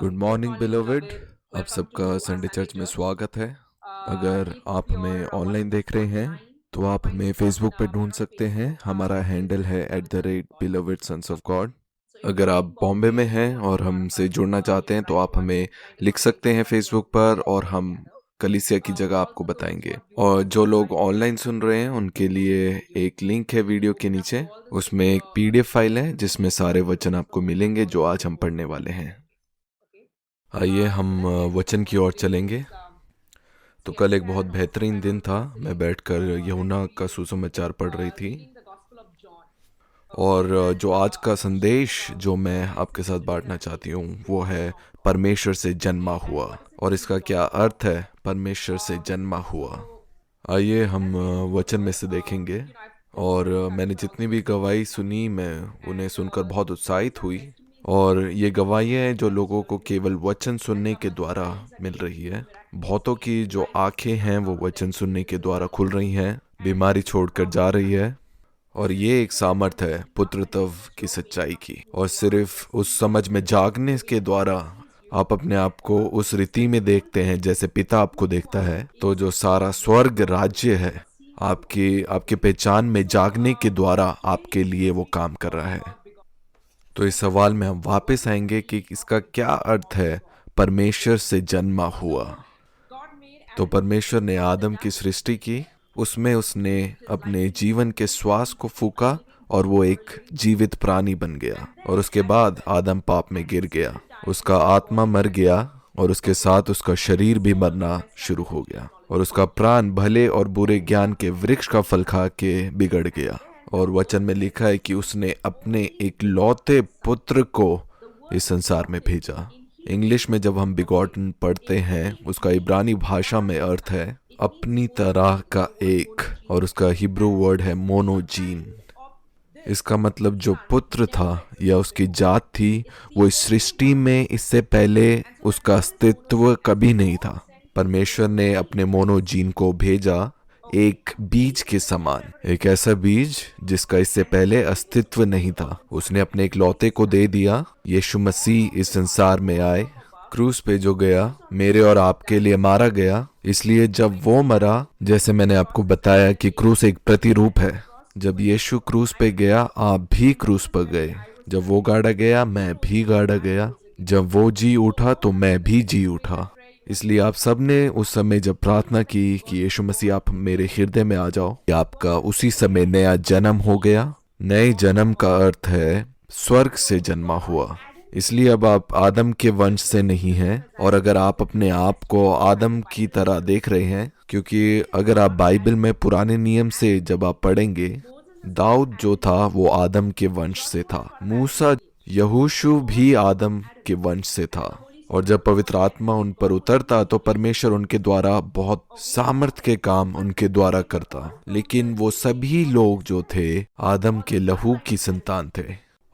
Good morning beloved. आप सबका Sunday church में स्वागत है। अगर आप हमें ऑनलाइन देख रहे हैं तो आप हमें फेसबुक पे ढूंढ सकते हैं। हमारा हैंडल है @beloved sons of God। अगर आप बॉम्बे में हैं और हमसे जुड़ना चाहते हैं तो आप हमें लिख सकते हैं फेसबुक पर और हम कलीसिया की जगह आपको बताएंगे। और जो लोग ऑनलाइन सुन रहे हैं उनके लिए एक लिंक है वीडियो के नीचे। उसमें एक PDF फाइल है जिसमें सारे वचन आपको मिलेंगे जो आज हम पढ़ने वाले हैं। आइए हम वचन की ओर चलेंगे। तो कल एक बहुत बेहतरीन दिन था। मैं बैठकर यूहन्ना का सुसमाचार पढ़ रही थी और जो आज का संदेश जो मैं आपके साथ बांटना चाहती हूँ वो है परमेश्वर से जन्मा हुआ। और इसका क्या अर्थ है परमेश्वर से जन्मा हुआ। आइए हम वचन में से देखेंगे। और मैंने जितनी भी गवाही सुनी मैं उन्हें सुनकर बहुत उत्साहित हुई। और ये गवाहियाँ हैं जो लोगों को केवल वचन सुनने के द्वारा मिल रही है। बहुतों की जो आंखें हैं वो वचन सुनने के द्वारा खुल रही हैं, बीमारी छोड़कर जा रही है। और ये एक सामर्थ है पुत्रत्व की सच्चाई की। और सिर्फ उस समझ में जागने के द्वारा आप अपने आप को उस रीति में देखते हैं जैसे पिता आपको देखता है। तो जो सारा स्वर्ग राज्य है आपकी पहचान में जागने के द्वारा आपके लिए वो काम कर रहा है। तो इस सवाल में हम वापस आएंगे कि इसका क्या अर्थ है परमेश्वर से जन्मा हुआ। तो परमेश्वर ने आदम की सृष्टि की, उसमें उसने अपने जीवन के श्वास को फूका और वो एक जीवित प्राणी बन गया। और उसके बाद आदम पाप में गिर गया, उसका आत्मा मर गया और उसके साथ उसका शरीर भी मरना शुरू हो गया। और उसका प्राण भले और बुरे ज्ञान के वृक्ष का फल खा के बिगड़ गया। और वचन में लिखा है कि उसने अपने एक लौते पुत्र को इस संसार में भेजा। इंग्लिश में जब हम बिगॉटन पढ़ते हैं उसका इब्रानी भाषा में अर्थ है अपनी तरह का एक, और उसका हिब्रू वर्ड है मोनोजीन। इसका मतलब जो पुत्र था या उसकी जात थी वो इस सृष्टि में इससे पहले उसका अस्तित्व कभी नहीं था। परमेश्वर ने अपने मोनोजीन को भेजा एक बीज के समान, एक ऐसा बीज जिसका इससे पहले अस्तित्व नहीं था। उसने अपने एक लौते को दे दिया। यीशु मसीह इस संसार में आए, क्रूस पे जो गया मेरे और आपके लिए मारा गया। इसलिए जब वो मरा, जैसे मैंने आपको बताया कि क्रूस एक प्रतिरूप है, जब यीशु क्रूस पे गया आप भी क्रूस पर गए। जब वो गाड़ा गया मैं भी गाड़ा गया। जब वो जी उठा तो मैं भी जी उठा। इसलिए आप सबने उस समय जब प्रार्थना की कि यीशु मसीह आप मेरे हृदय में आ जाओ, आपका उसी समय नया जन्म हो गया। नए जन्म का अर्थ है स्वर्ग से जन्मा हुआ। इसलिए अब आप आदम के वंश से नहीं हैं। और अगर आप अपने आप को आदम की तरह देख रहे हैं, क्योंकि अगर आप बाइबल में पुराने नियम से जब आप पढ़ेंगे, दाऊद जो था वो आदम के वंश से था। मूसा यहोशू भी आदम के वंश से था। और जब पवित्र आत्मा उन पर उतरता तो परमेश्वर उनके द्वारा बहुत सामर्थ के काम उनके द्वारा करता। लेकिन वो सभी लोग जो थे आदम के लहू की संतान थे।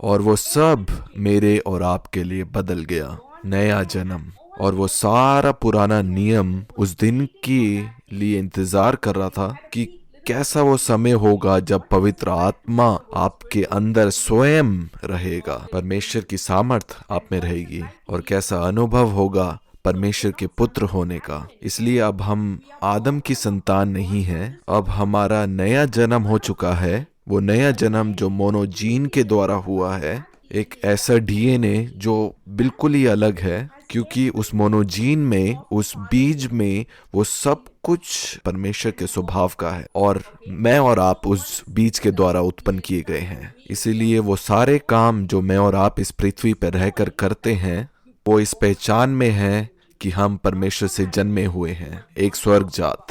और वो सब मेरे और आपके लिए बदल गया, नया जन्म। और वो सारा पुराना नियम उस दिन के लिए इंतजार कर रहा था कि कैसा वो समय होगा जब पवित्र आत्मा आपके अंदर स्वयं रहेगा, परमेश्वर की सामर्थ आप में रहेगी, और कैसा अनुभव होगा परमेश्वर के पुत्र होने का। इसलिए अब हम आदम की संतान नहीं हैं, अब हमारा नया जन्म हो चुका है। वो नया जन्म जो मोनोजीन के द्वारा हुआ है, एक ऐसा DNA जो बिल्कुल ही अलग है, क्योंकि उस मोनोजीन में, उस बीज में वो सब कुछ परमेश्वर के स्वभाव का है। और मैं और आप उस बीज के द्वारा उत्पन्न किए गए हैं। इसीलिए वो सारे काम जो मैं और आप इस पृथ्वी पर रहकर करते हैं वो इस पहचान में है कि हम परमेश्वर से जन्मे हुए हैं, एक स्वर्ग जात।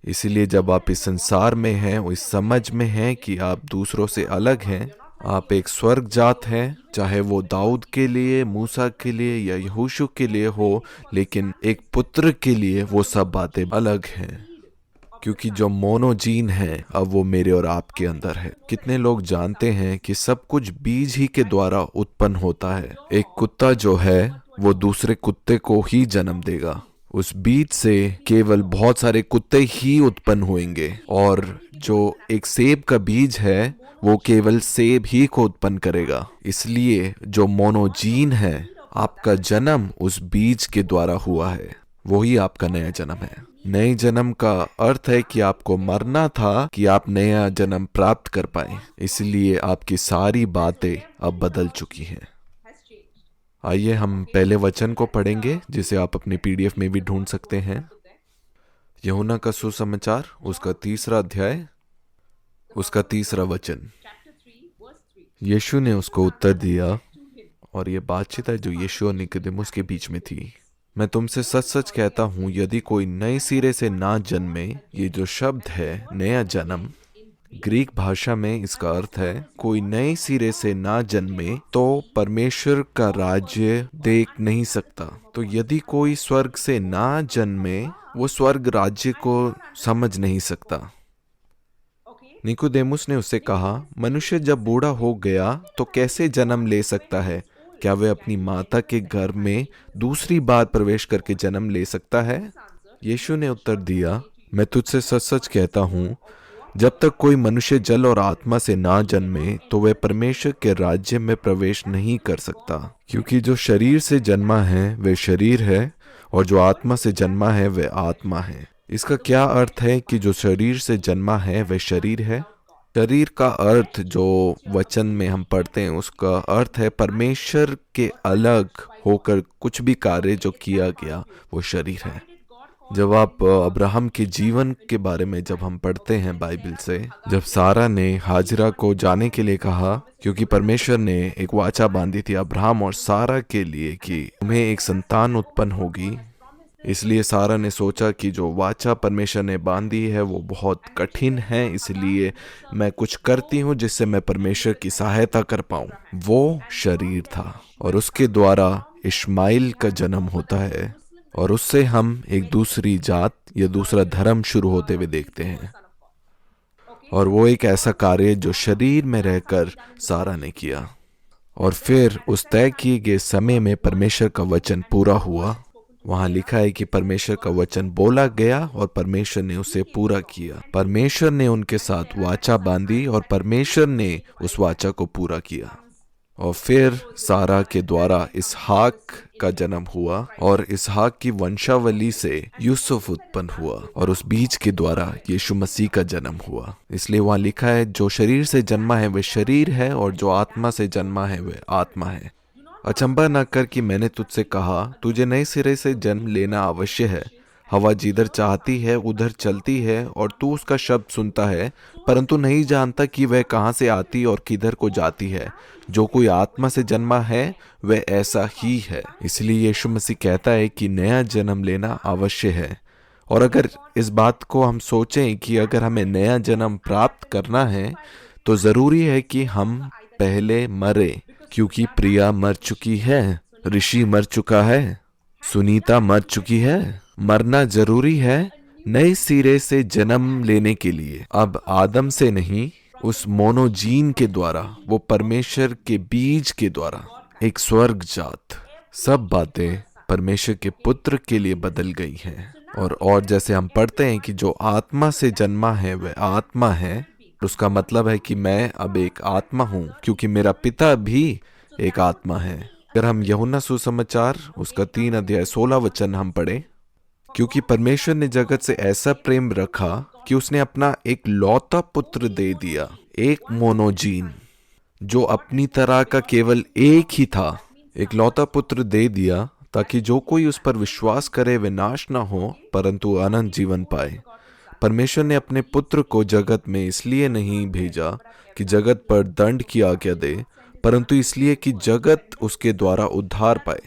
इसीलिए जब आप इस संसार में हैं वो इस समझ में हैं कि आप दूसरों से अलग हैं, आप एक स्वर्ग जात हैं। चाहे वो दाऊद के लिए, मूसा के लिए या यहोशू के लिए हो, लेकिन एक पुत्र के लिए वो सब बातें अलग हैं, क्योंकि जो मोनोजीन है अब वो मेरे और आपके अंदर है। कितने लोग जानते हैं कि सब कुछ बीज ही के द्वारा उत्पन्न होता है। एक कुत्ता जो है वो दूसरे कुत्ते को ही जन्म देगा। उस बीज से केवल बहुत सारे कुत्ते ही उत्पन्न होंगे। और जो एक सेब का बीज है वो केवल सेब ही को उत्पन्न करेगा। इसलिए जो मोनोजीन है आपका जन्म उस बीज के द्वारा हुआ है, वही आपका नया जन्म है। नए जन्म का अर्थ है कि आपको मरना था कि आप नया जन्म प्राप्त कर पाए, इसलिए आपकी सारी बातें अब बदल चुकी हैं। आइए हम पहले वचन को पढ़ेंगे, जिसे आप अपने पीडीएफ में भी ढूंढ सकते हैं। यूहन्ना का सुसमाचार, उसका 3 अध्याय, उसका 3 वचन। यीशु ने उसको उत्तर दिया, और ये बातचीत है जो यीशु और निकोदेमुस के बीच में थी। मैं तुमसे सच सच कहता हूँ, यदि कोई नए सिरे से ना जन्मे, ये जो शब्द है नया जन्म, ग्रीक भाषा में इसका अर्थ है कोई नए सिरे से ना जन्मे तो परमेश्वर का राज्य देख नहीं सकता। तो यदि कोई स्वर्ग से ना जन्मे, वो स्वर्ग राज्य को समझ नहीं सकता। निकोदेमुस ने उससे कहा, मनुष्य जब बूढ़ा हो गया तो कैसे जन्म ले सकता है? क्या वह अपनी माता के गर्भ में दूसरी बार प्रवेश करके जन्म ले सकता है? यीशु ने उत्तर दिया, मैं तुझसे सच सच कहता हूँ, जब तक कोई मनुष्य जल और आत्मा से ना जन्मे तो वह परमेश्वर के राज्य में प्रवेश नहीं कर सकता। क्योंकि जो शरीर से जन्मा है वह शरीर है, और जो आत्मा से जन्मा है वह आत्मा है। इसका क्या अर्थ है कि जो शरीर से जन्मा है वह शरीर है? शरीर का अर्थ जो वचन में हम पढ़ते हैं, उसका अर्थ है परमेश्वर के अलग होकर कुछ भी कार्य जो किया गया वो शरीर है। जब आप अब्राहम के जीवन के बारे में जब हम पढ़ते हैं बाइबल से, जब सारा ने हाजिरा को जाने के लिए कहा, क्योंकि परमेश्वर ने एक वाचा बांधी थी अब्राहम और सारा के लिए कि तुम्हें एक संतान उत्पन्न होगी, इसलिए सारा ने सोचा कि जो वाचा परमेश्वर ने बांधी है वो बहुत कठिन है, इसलिए मैं कुछ करती हूँ जिससे मैं परमेश्वर की सहायता कर पाऊँ। वो शरीर था, और उसके द्वारा इश्माइल का जन्म होता है, और उससे हम एक दूसरी जात या दूसरा धर्म शुरू होते हुए देखते हैं। और वो एक ऐसा कार्य जो शरीर में रहकर सारा ने किया, और फिर उस तय किए गए समय में परमेश्वर का वचन पूरा हुआ। वहां लिखा है कि परमेश्वर का वचन बोला गया और परमेश्वर ने उसे पूरा किया। परमेश्वर ने उनके साथ वाचा बांधी और परमेश्वर ने उस वाचा को पूरा किया। और फिर सारा के द्वारा इसहाक का जन्म हुआ, और इसहाक की वंशावली से यूसुफ उत्पन्न हुआ, और उस बीज के द्वारा यीशु मसीह का जन्म हुआ। इसलिए वहां लिखा है जो शरीर से जन्मा है वह शरीर है, और जो आत्मा से जन्मा है वह आत्मा है। अचंभा न कर कि मैंने तुझसे कहा, तुझे नए सिरे से जन्म लेना अवश्य है। हवा जिधर चाहती है उधर चलती है, और तू उसका शब्द सुनता है, परंतु नहीं जानता कि वह कहाँ से आती और किधर को जाती है। जो कोई आत्मा से जन्मा है वह ऐसा ही है। इसलिए यीशु मसीह कहता है कि नया जन्म लेना अवश्य है। और अगर इस बात को हम सोचें कि अगर हमें नया जन्म प्राप्त करना है तो ज़रूरी है कि हम पहले मरे, क्योंकि प्रिया मर चुकी है, ऋषि मर चुका है, सुनीता मर चुकी है। मरना जरूरी है नए सिरे से जन्म लेने के लिए। अब आदम से नहीं, उस मोनोजीन के द्वारा, वो परमेश्वर के बीज के द्वारा एक स्वर्ग जात, सब बातें परमेश्वर के पुत्र के लिए बदल गई हैं। और जैसे हम पढ़ते हैं कि जो आत्मा से जन्मा है वह आत्मा है, उसका मतलब है कि मैं अब एक आत्मा हूँ, क्योंकि मेरा पिता भी एक आत्मा है। अगर हम यूहन्ना सुसमाचार उसका 3 अध्याय 16 वचन हम पढ़े, क्योंकि परमेश्वर ने जगत से ऐसा प्रेम रखा कि उसने अपना एक लौता पुत्र दे दिया, एक मोनोजीन जो अपनी तरह का केवल एक ही था, एक लौता पुत्र दे दिया, ताकि जो कोई उस पर विश्वास करे वे नाश ना हो परंतु अनंत जीवन पाए। परमेश्वर ने अपने पुत्र को जगत में इसलिए नहीं भेजा कि जगत पर दंड की आज्ञा दे, परंतु इसलिए कि जगत उसके द्वारा उद्धार पाए।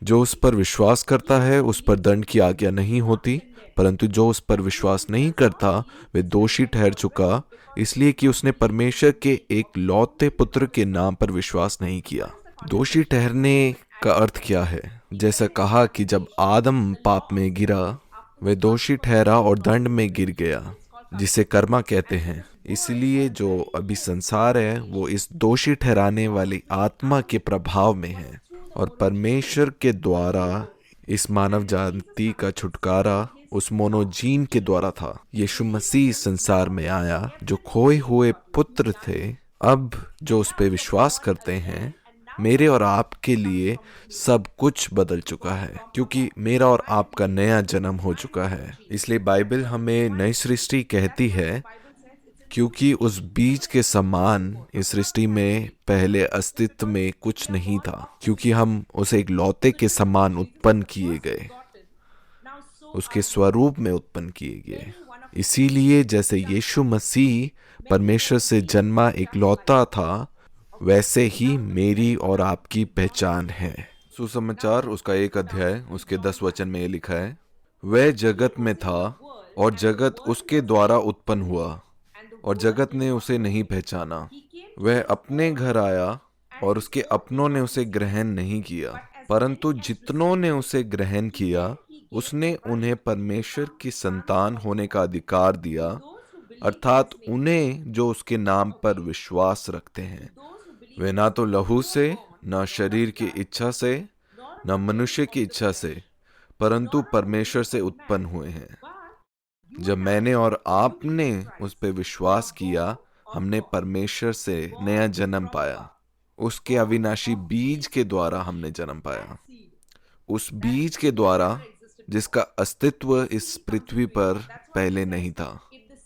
जो उस पर विश्वास करता है उस पर दंड की आज्ञा नहीं होती, परंतु जो उस पर विश्वास नहीं करता वे दोषी ठहर चुका, इसलिए कि उसने परमेश्वर के एक लौते पुत्र के नाम पर विश्वास नहीं किया। दोषी ठहरने का अर्थ क्या है? जैसा कहा कि जब आदम पाप में गिरा वह दोषी ठहरा और दंड में गिर गया, जिसे कर्मा कहते हैं। इसलिए जो अभी संसार है वो इस दोषी ठहराने वाली आत्मा के प्रभाव में है, और परमेश्वर के द्वारा इस मानव जाति का छुटकारा उस मोनोजीन के द्वारा था। यीशु मसीह संसार में आया जो खोए हुए पुत्र थे। अब जो उस पे विश्वास करते हैं मेरे और आपके लिए सब कुछ बदल चुका है, क्योंकि मेरा और आपका नया जन्म हो चुका है। इसलिए बाइबल हमें नई सृष्टि कहती है, क्योंकि उस बीज के समान इस सृष्टि में पहले अस्तित्व में कुछ नहीं था, क्योंकि हम उसे एक लौते के समान उत्पन्न किए गए, उसके स्वरूप में उत्पन्न किए गए। इसीलिए जैसे यीशु मसीह परमेश्वर से जन्मा एक लौता था, वैसे ही मेरी और आपकी पहचान है। सुसमाचार उसका 1 अध्याय उसके 10 वचन में ये लिखा है, वह जगत में था और जगत उसके द्वारा उत्पन्न हुआ और जगत ने उसे नहीं पहचाना। वह अपने घर आया और उसके अपनों ने उसे ग्रहण नहीं किया, परंतु जितनों ने उसे ग्रहण किया उसने उन्हें परमेश्वर की संतान होने का अधिकार दिया, अर्थात उन्हें जो उसके नाम पर विश्वास रखते हैं। वे ना तो लहू से, ना शरीर की इच्छा से, ना मनुष्य की इच्छा से, परंतु परमेश्वर से उत्पन्न हुए हैं। जब मैंने और आपने उस पर विश्वास किया, हमने परमेश्वर से नया जन्म पाया। उसके अविनाशी बीज के द्वारा हमने जन्म पाया, उस बीज के द्वारा जिसका अस्तित्व इस पृथ्वी पर पहले नहीं था।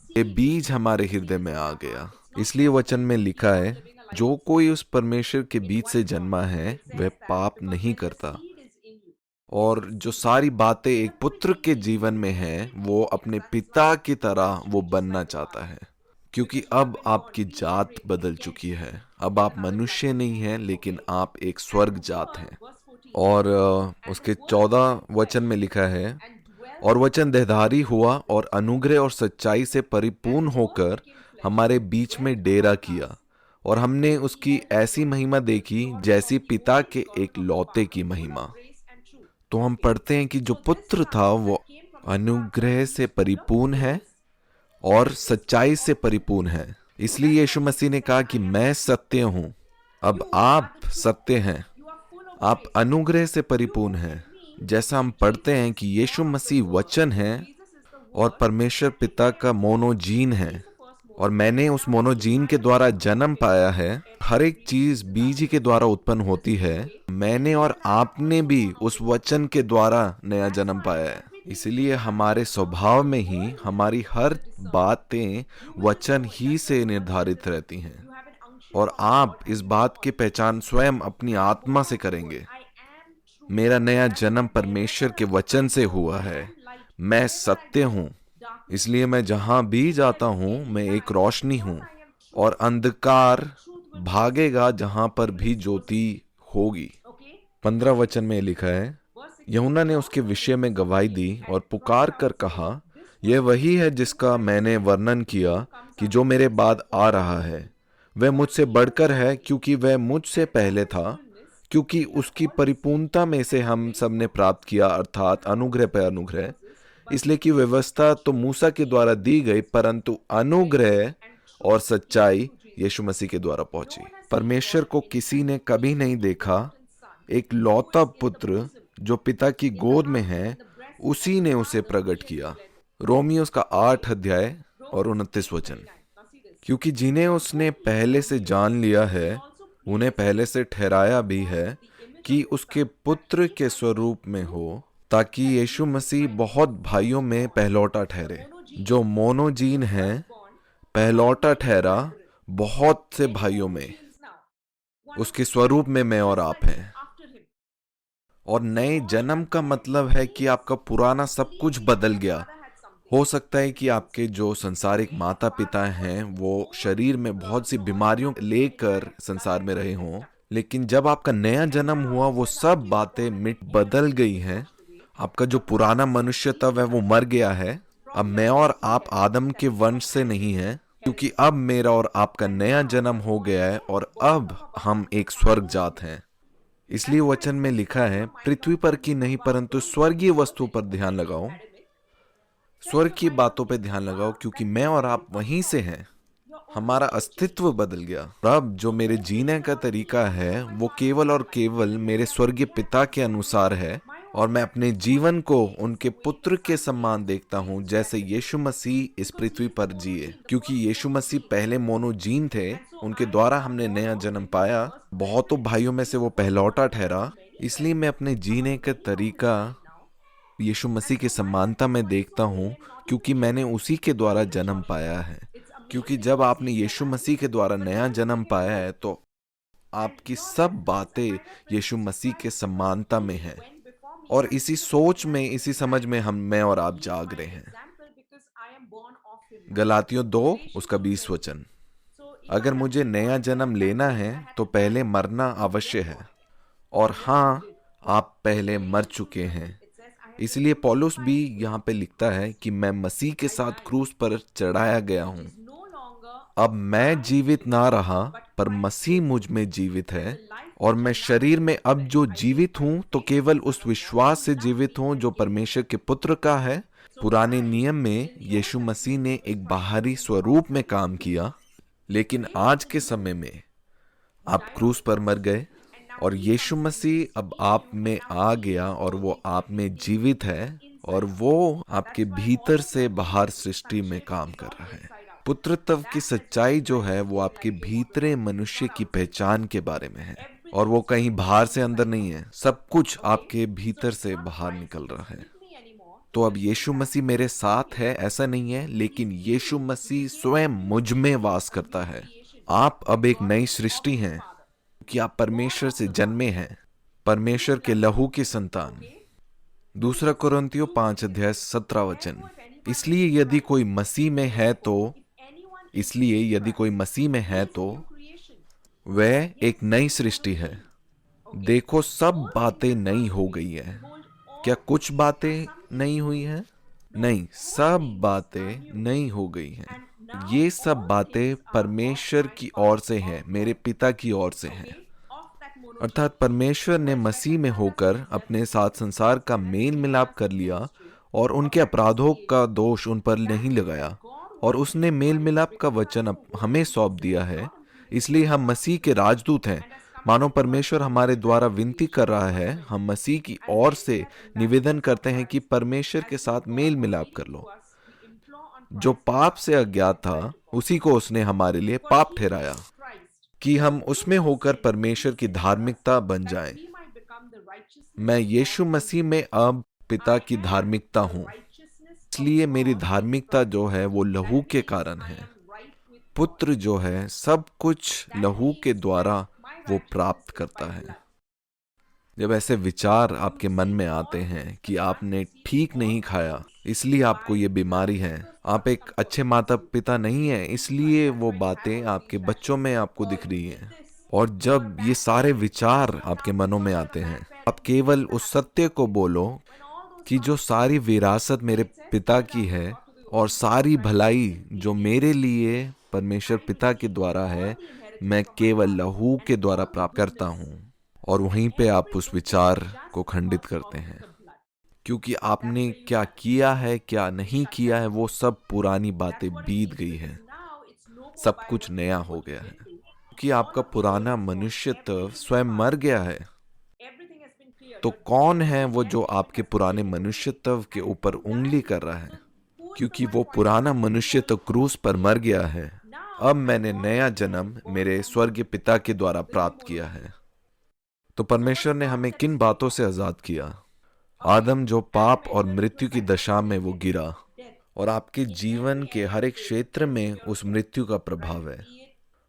ये बीज हमारे हृदय में आ गया। इसलिए वचन में लिखा है, जो कोई उस परमेश्वर के बीज से जन्मा है वह पाप नहीं करता। और जो सारी बातें एक पुत्र के जीवन में हैं, वो अपने पिता की तरह वो बनना चाहता है, क्योंकि अब आपकी जात बदल चुकी है। अब आप मनुष्य नहीं हैं, लेकिन आप एक स्वर्ग जात हैं। और उसके 14 वचन में लिखा है, और वचन देहधारी हुआ और अनुग्रह और सच्चाई से परिपूर्ण होकर हमारे बीच में डेरा किया, और हमने उसकी ऐसी महिमा देखी जैसी पिता के एक लौते की महिमा। तो हम पढ़ते हैं कि जो पुत्र था वो अनुग्रह से परिपूर्ण है और सच्चाई से परिपूर्ण है। इसलिए यीशु मसीह ने कहा कि मैं सत्य हूं। अब आप सत्य हैं, आप अनुग्रह से परिपूर्ण हैं। जैसा हम पढ़ते हैं कि यीशु मसीह वचन है और परमेश्वर पिता का मोनोजीन है, और मैंने उस मोनोजीन के द्वारा जन्म पाया है। हर एक चीज बीज के द्वारा उत्पन्न होती है। मैंने और आपने भी उस वचन के द्वारा नया जन्म पाया है। इसलिए हमारे स्वभाव में ही हमारी हर बातें वचन ही से निर्धारित रहती हैं, और आप इस बात की पहचान स्वयं अपनी आत्मा से करेंगे। मेरा नया जन्म परमेश्वर के वचन से हुआ है। मैं सत्य हूं, इसलिए मैं जहां भी जाता हूं मैं एक रोशनी हूं, और अंधकार भागेगा जहां पर भी ज्योति होगी। 15 वचन में लिखा है, यूहन्ना ने उसके विषय में गवाही दी और पुकार कर कहा, यह वही है जिसका मैंने वर्णन किया कि जो मेरे बाद आ रहा है, वह मुझसे बढ़कर है, क्योंकि वह मुझसे पहले था। क्योंकि उसकी परिपूर्णता में से हम सब ने प्राप्त किया, अर्थात अनुग्रह पर अनुग्रह। इसलिए कि व्यवस्था तो मूसा के द्वारा दी गई, परंतु अनुग्रह और सच्चाई यीशु मसीह के द्वारा पहुंची। परमेश्वर को किसी ने कभी नहीं देखा। एक लौता पुत्र जो पिता की गोद में है, उसी ने उसे प्रकट किया। रोमियो उसका 8 अध्याय और 29 वचन। क्योंकि जिन्हें उसने पहले से जान लिया है, उन्हें पहले से ठहराया भी है कि उसके पुत्र के स्वरूप में हो, ताकि यीशु मसीह बहुत भाइयों में पहलौटा ठहरे। जो मोनोजीन है, पहलौटा ठहरा बहुत से भाइयों में। उसके स्वरूप में मैं और आप हैं। और नए जन्म का मतलब है कि आपका पुराना सब कुछ बदल गया। हो सकता है कि आपके जो संसारिक माता पिता हैं वो शरीर में बहुत सी बीमारियों लेकर संसार में रहे हों, लेकिन जब आपका नया जन्म हुआ वो सब बातें मिट बदल गई हैं। आपका जो पुराना मनुष्य था वो मर गया है। अब मैं और आप आदम के वंश से नहीं हैं, क्योंकि अब मेरा और आपका नया जन्म हो गया है, और अब हम एक स्वर्ग जात हैं। इसलिए वचन में लिखा है, पृथ्वी पर की नहीं परंतु स्वर्गीय वस्तु पर ध्यान लगाओ, स्वर्ग की बातों पे ध्यान लगाओ, क्योंकि मैं और आप वहीं से हैं। हमारा अस्तित्व बदल गया। अब जो मेरे जीने का तरीका है वो केवल और केवल मेरे स्वर्गीय पिता के अनुसार है, और मैं अपने जीवन को उनके पुत्र के समान देखता हूँ, जैसे यीशु मसीह इस पृथ्वी पर जिए। क्योंकि यीशु मसीह पहले मोनोजीन थे, उनके द्वारा हमने नया जन्म पाया। बहुतों भाइयों में से वो पहलौठा ठहरा। इसलिए मैं अपने जीने का तरीका यीशु मसीह की समानता में देखता हूँ, क्योंकि मैंने उसी के द्वारा जन्म पाया है। क्योंकि जब आपने यीशु मसीह के द्वारा नया जन्म पाया है, तो आपकी सब बातें यीशु मसीह के समानता में हैं। और इसी सोच में, इसी समझ में मैं और आप जाग रहे हैं। गलातियों 2 उसका 20 वचन। अगर मुझे नया जन्म लेना है तो पहले मरना अवश्य है। और हाँ, आप पहले मर चुके हैं। इसलिए पौलुस भी यहाँ पे लिखता है कि मैं मसीह के साथ क्रूस पर चढ़ाया गया हूँ। अब मैं जीवित ना रहा, पर मसीह मुझ में जीवित है। और मैं शरीर में अब जो जीवित हूँ, तो केवल उस विश्वास से जीवित हूँ जो परमेश्वर के पुत्र का है। पुराने नियम में यीशु मसीह ने एक बाहरी स्वरूप में काम किया, लेकिन आज के समय में आप क्रूस पर मर गए और यीशु मसीह अब आप में आ गया और वो आप में जीवित है, और वो आपके भीतर से बाहर सृष्टि में काम कर रहा है। पुत्रत्व की सच्चाई जो है वो आपके भीतरे मनुष्य की पहचान के बारे में है, और वो कहीं बाहर से अंदर नहीं है। सब कुछ आपके भीतर से बाहर निकल रहा है। तो अब यीशु मसीह मेरे साथ है ऐसा नहीं है, लेकिन यीशु मसीह स्वयं मुझ में वास करता है। आप अब एक नई सृष्टि हैं, कि आप परमेश्वर से जन्मे हैं, परमेश्वर के लहू की संतान। दूसरा कुरिन्थियों 5 अध्याय 17 वचन। इसलिए यदि कोई मसीह में है तो वह एक नई सृष्टि है। देखो, सब बातें नई हो गई है। क्या कुछ बातें नई हुई हैं? नहीं, सब बातें नई हो गई हैं। ये सब बातें परमेश्वर की ओर से हैं, मेरे पिता की ओर से हैं। अर्थात परमेश्वर ने मसीह में होकर अपने साथ संसार का मेल मिलाप कर लिया और उनके अपराधों का दोष उन पर नहीं लगाया, और उसने मेल मिलाप का वचन हमें सौंप दिया है। इसलिए हम मसीह के राजदूत हैं। मानो परमेश्वर हमारे द्वारा विनती कर रहा है। हम मसीह की ओर से निवेदन करते हैं कि परमेश्वर के साथ मेल मिलाप कर लो। जो पाप से अज्ञात था, उसी को उसने हमारे लिए पाप ठहराया, कि हम उसमें होकर परमेश्वर की धार्मिकता बन जाएं। मैं यीशु मसीह में अब पिता की धार्मिकता हूँ। इसलिए मेरी धार्मिकता जो है वो लहू के कारण है। पुत्र जो है सब कुछ लहू के द्वारा वो प्राप्त करता है। जब ऐसे विचार आपके मन में आते हैं कि आपने ठीक नहीं खाया, इसलिए आपको ये बीमारी है, आप एक अच्छे माता पिता नहीं हैं, इसलिए वो बातें आपके बच्चों में आपको दिख रही हैं। और जब ये सारे विचार आपके मनों में आते हैं, आप केवल उस सत्य को बोलो कि जो सारी विरासत मेरे पिता की है और सारी भलाई जो मेरे लिए परमेश्वर पिता के द्वारा है, मैं केवल लहू के द्वारा प्राप्त करता हूँ। और वहीं पे आप उस विचार को खंडित करते हैं, क्योंकि आपने क्या किया है, क्या नहीं किया है, वो सब पुरानी बातें बीत गई है। सब कुछ नया हो गया है, क्योंकि आपका पुराना मनुष्यत्व स्वयं मर गया है। तो कौन है वो जो आपके पुराने मनुष्यत्व के ऊपर उंगली कर रहा है? क्योंकि वो पुराना मनुष्य तो क्रूस पर मर गया है। अब मैंने नया जन्म मेरे स्वर्गीय पिता के द्वारा प्राप्त किया है। तो परमेश्वर ने हमें किन बातों से आजाद किया? आदम जो पाप और मृत्यु की दशा में वो गिरा, और आपके जीवन के हर एक क्षेत्र में उस मृत्यु का प्रभाव है।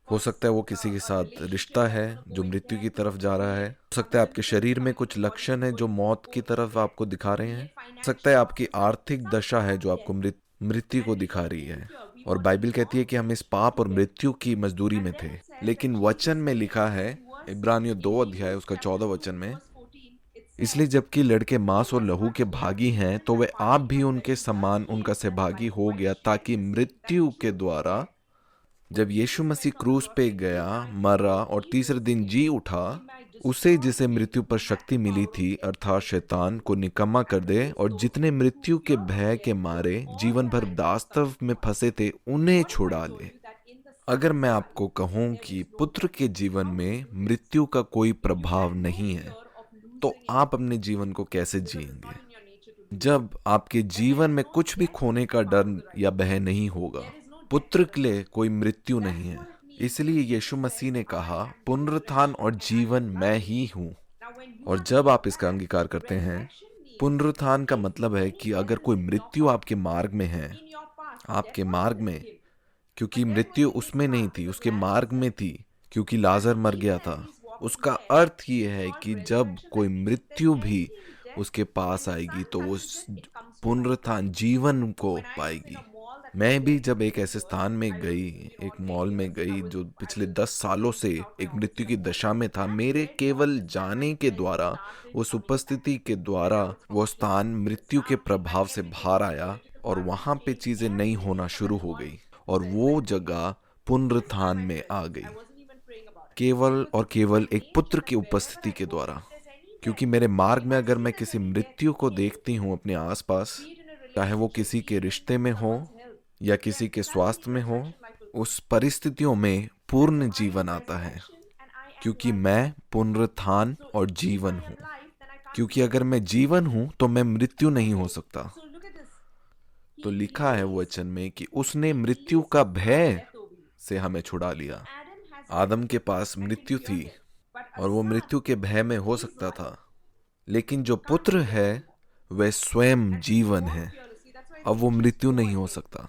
हो सकता है वो किसी के साथ रिश्ता है जो मृत्यु की तरफ जा रहा है। हो सकता है आपके शरीर में कुछ लक्षण है जो मौत की तरफ आपको दिखा रहे हैं। हो सकता है आपकी आर्थिक दशा है जो आपको मृत्यु को दिखा रही है। और बाइबल कहती है कि हम इस पाप और मृत्यु की मजदूरी में थे, लेकिन वचन में लिखा है, इब्रानियों 2 अध्याय उसका 14 वचन में, इसलिए जबकि लड़के मांस और लहू के भागी हैं, तो वे आप भी उनके समान उनका सहभागी हो गया, ताकि मृत्यु के द्वारा, जब यीशु मसीह क्रूस पे गया, मरा और तीसरे दिन जी उठा, उसे जिसे मृत्यु पर शक्ति मिली थी, अर्थात शैतान को निकम्मा कर दे, और जितने मृत्यु के भय के मारे जीवन भर दास्तव में फंसे थे, उन्हें छुड़ा ले। अगर मैं आपको कहूं कि पुत्र के जीवन में मृत्यु का कोई प्रभाव नहीं है, तो आप अपने जीवन को कैसे जिएंगे? जब आपके जीवन में कुछ भी खोने का डर या भय नहीं होगा, पुत्र के लिए कोई मृत्यु नहीं है। इसलिए यीशु मसीह ने कहा, पुनरुत्थान और जीवन मैं ही हूँ। और जब आप इसका अंगीकार करते हैं, पुनरुत्थान का मतलब है कि अगर कोई मृत्यु आपके मार्ग में है, आपके मार्ग में, क्योंकि मृत्यु उसमें नहीं थी, उसके मार्ग में थी, क्योंकि लाजर मर गया था। उसका अर्थ ये है कि जब कोई मृत्यु भी उसके पास आएगी तो वो पुनरुत्थान जीवन को पाएगी। मैं भी जब एक ऐसे स्थान में गई, एक मॉल में गई जो पिछले 10 सालों से एक मृत्यु की दशा में था, मेरे केवल जाने के द्वारा, उस उपस्थिति के द्वारा वो स्थान मृत्यु के प्रभाव से बाहर आया और वहां पे चीजें नई होना शुरू हो गई और वो जगह पुनरुत्थान में आ गई, केवल और केवल एक पुत्र की उपस्थिति के द्वारा। क्योंकि मेरे मार्ग में अगर मैं किसी मृत्यु को देखती हूँ अपने आसपास, चाहे वो किसी के रिश्ते में हो या किसी के स्वास्थ्य में हो, उस परिस्थितियों में पूर्ण जीवन आता है, क्योंकि मैं पुनरुत्थान और जीवन हूँ। क्योंकि अगर मैं जीवन हूँ तो मैं मृत्यु नहीं हो सकता। तो लिखा है वचन में कि उसने मृत्यु का भय से हमें छुड़ा लिया। आदम के पास मृत्यु थी और वो मृत्यु के भय में हो सकता था, लेकिन जो पुत्र है वह स्वयं जीवन है। अब वो मृत्यु नहीं हो सकता।